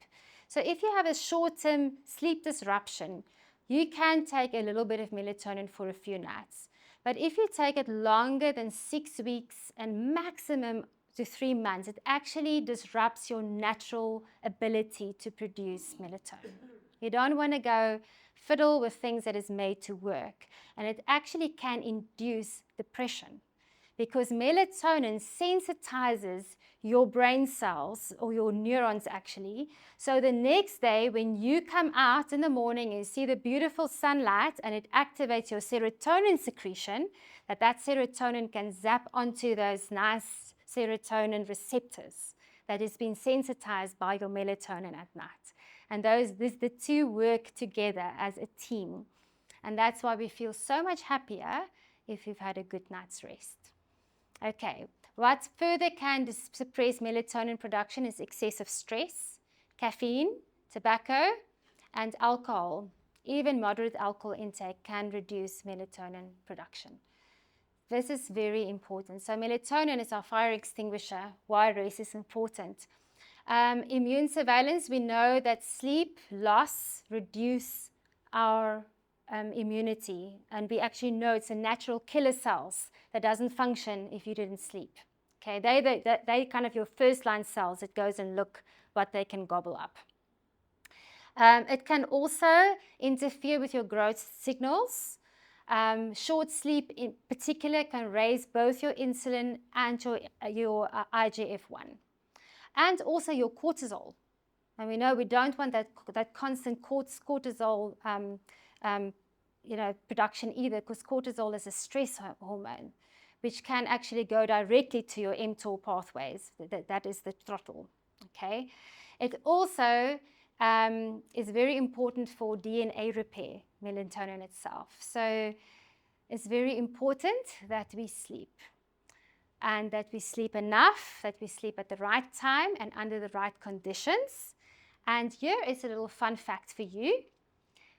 So if you have a short-term sleep disruption, you can take a little bit of melatonin for a few nights. But if you take it longer than 6 weeks and maximum to 3 months, it actually disrupts your natural ability to produce melatonin. You don't want to go fiddle with things that is made to work, and it actually can induce depression because melatonin sensitizes your brain cells or your neurons actually. So the next day when you come out in the morning and see the beautiful sunlight and it activates your serotonin secretion, that serotonin can zap onto those nice serotonin receptors that has been sensitized by your melatonin at night. And the two work together as a team. And that's why we feel so much happier if you've had a good night's rest. Okay, what further can suppress melatonin production is excessive stress, caffeine, tobacco, and alcohol. Even moderate alcohol intake can reduce melatonin production. This is very important. So melatonin is our fire extinguisher. Why rest is important. Immune surveillance, we know that sleep loss reduce our immunity, and we actually know it's a natural killer cells that doesn't function if you didn't sleep. Okay, they kind of your first line cells that goes and look what they can gobble up. It can also interfere with your growth signals. Short sleep in particular can raise both your insulin and your IGF-1. And also your cortisol. And we know we don't want that constant cortisol production either, because cortisol is a stress hormone, which can actually go directly to your mTOR pathways. That is the throttle. Okay. It also is very important for DNA repair, melatonin itself. So it's very important that we sleep. And that we sleep enough, that we sleep at the right time and under the right conditions. And here is a little fun fact for you.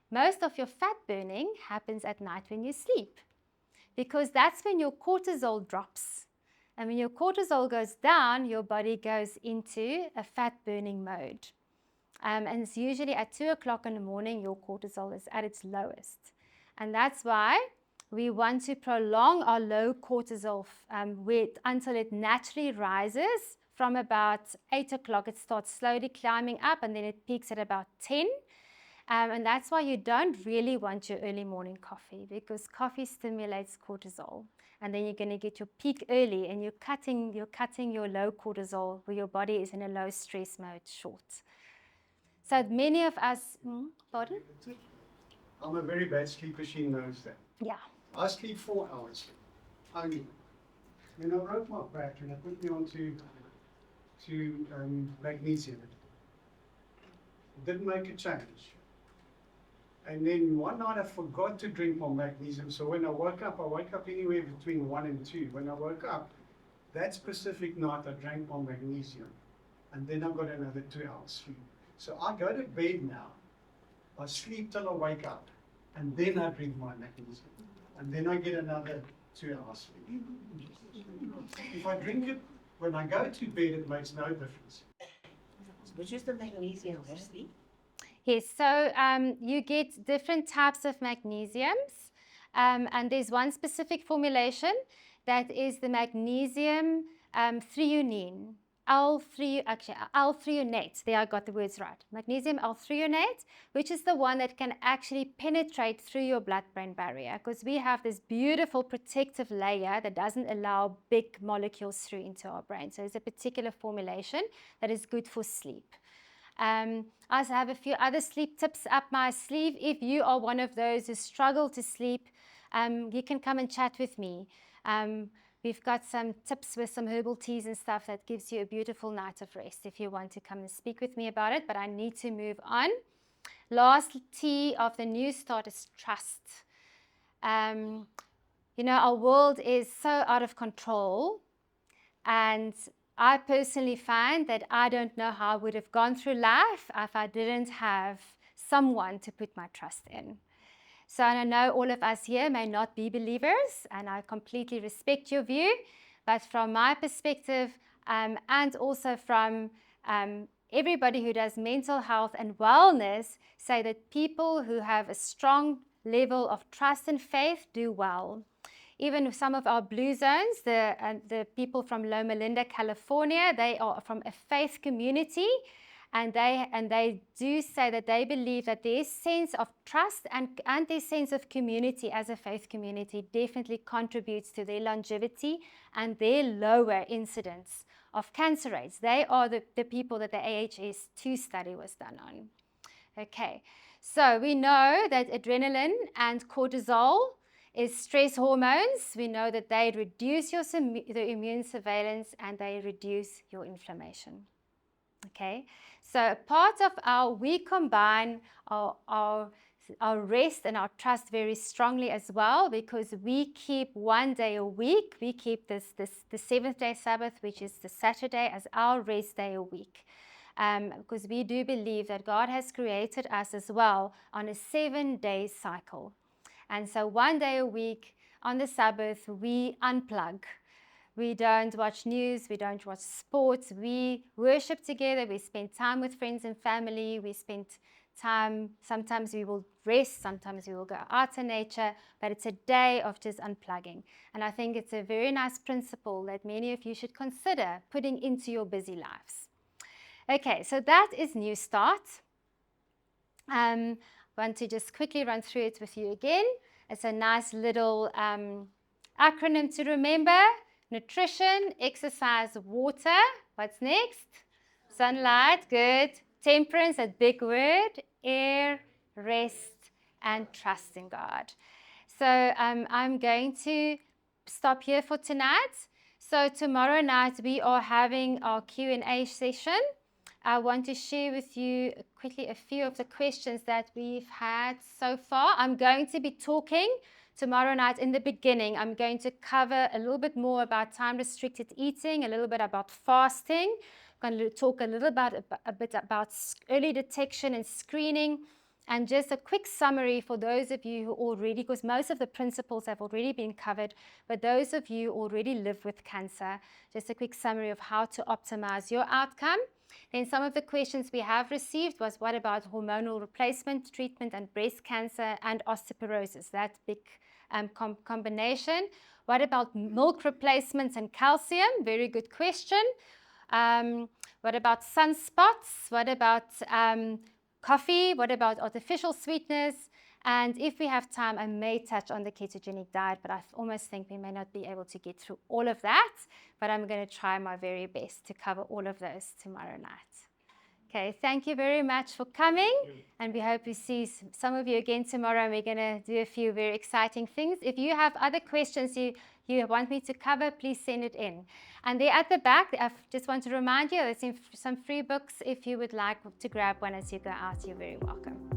Most of your fat burning happens at night when you sleep, because that's when your cortisol drops. And when your cortisol goes down, your body goes into a fat burning mode. And it's usually at 2 o'clock in the morning, your cortisol is at its lowest. And that's why we want to prolong our low cortisol until it naturally rises from about 8 o'clock. It starts slowly climbing up and then it peaks at about 10. And that's why you don't really want your early morning coffee, because coffee stimulates cortisol. And then you're going to get your peak early and you're cutting your low cortisol where your body is in a low stress mode short. So many of us, pardon? I'm a very bad sleeper, she knows that. Yeah. I sleep 4 hours only. When I broke my back and I put me on to magnesium, it didn't make a change. And then one night I forgot to drink my magnesium, so when I woke up anywhere between 1 and 2. When I woke up, that specific night I drank my magnesium, and then I got another 2 hours sleep. So I go to bed now, I sleep till I wake up, and then I drink my magnesium. And then I get another 2 hours sleep. If I drink it when I go to bed, it makes no difference. Which is the magnesium for sleep? Yes, so you get different types of magnesiums, and there's one specific formulation that is the magnesium threonine. L-threonate, there I got the words right. Magnesium L-threonate, which is the one that can actually penetrate through your blood-brain barrier, because we have this beautiful protective layer that doesn't allow big molecules through into our brain. So it's a particular formulation that is good for sleep. I also have a few other sleep tips up my sleeve. If you are one of those who struggle to sleep, you can come and chat with me. We've got some tips with some herbal teas and stuff that gives you a beautiful night of rest if you want to come and speak with me about it, but I need to move on. Last T of the new start is trust. You know, our world is so out of control, and I personally find that I don't know how I would have gone through life if I didn't have someone to put my trust in. So I know all of us here may not be believers, and I completely respect your view, but from my perspective, and also from everybody who does mental health and wellness, say that people who have a strong level of trust and faith do well. Even some of our blue zones, the people from Loma Linda, California, they are from a faith community, and they do say that they believe that their sense of trust and their sense of community as a faith community definitely contributes to their longevity and their lower incidence of cancer rates. They are the people that the AHS2 study was done on. Okay, so we know that adrenaline and cortisol is stress hormones. We know that they reduce the immune surveillance and they reduce your inflammation. Okay, so part of we combine our rest and our trust very strongly as well, because we keep one day a week. We keep the 7th-day Sabbath, which is the Saturday, as our rest day a week. Because we do believe that God has created us as well on a 7-day cycle. And so one day a week on the Sabbath, we unplug. We don't watch news, we don't watch sports, we worship together, we spend time with friends and family, we spend time, sometimes we will rest, sometimes we will go out in nature, but it's a day of just unplugging. And I think it's a very nice principle that many of you should consider putting into your busy lives. Okay, so that is New Start. I want to just quickly run through it with you again. It's a nice little acronym to remember. Nutrition, exercise, water. What's next? Sunlight, good. Temperance, a big word. Air, rest, and trust in God. So I'm going to stop here for tonight. So tomorrow night we are having our Q&A session. I want to share with you quickly a few of the questions that we've had so far. I'm going to be talking tomorrow night in the beginning. I'm going to cover a little bit more about time-restricted eating, a little bit about fasting. I'm going to talk a bit about early detection and screening, and just a quick summary for those of you who already, because most of the principles have already been covered, but those of you who already live with cancer, just a quick summary of how to optimize your outcome. Then some of the questions we have received was, what about hormonal replacement treatment and breast cancer and osteoporosis? That big combination. What about milk replacements and calcium? Very good question. What about sunspots? What about coffee? What about artificial sweetness? And if we have time, I may touch on the ketogenic diet, but I almost think we may not be able to get through all of that. But I'm going to try my very best to cover all of those tomorrow night. Okay, thank you very much for coming. And we hope we see some of you again tomorrow. And we're going to do a few very exciting things. If you have other questions you want me to cover, please send it in. And there at the back, I just want to remind you, there's some free books. If you would like to grab one as you go out, you're very welcome.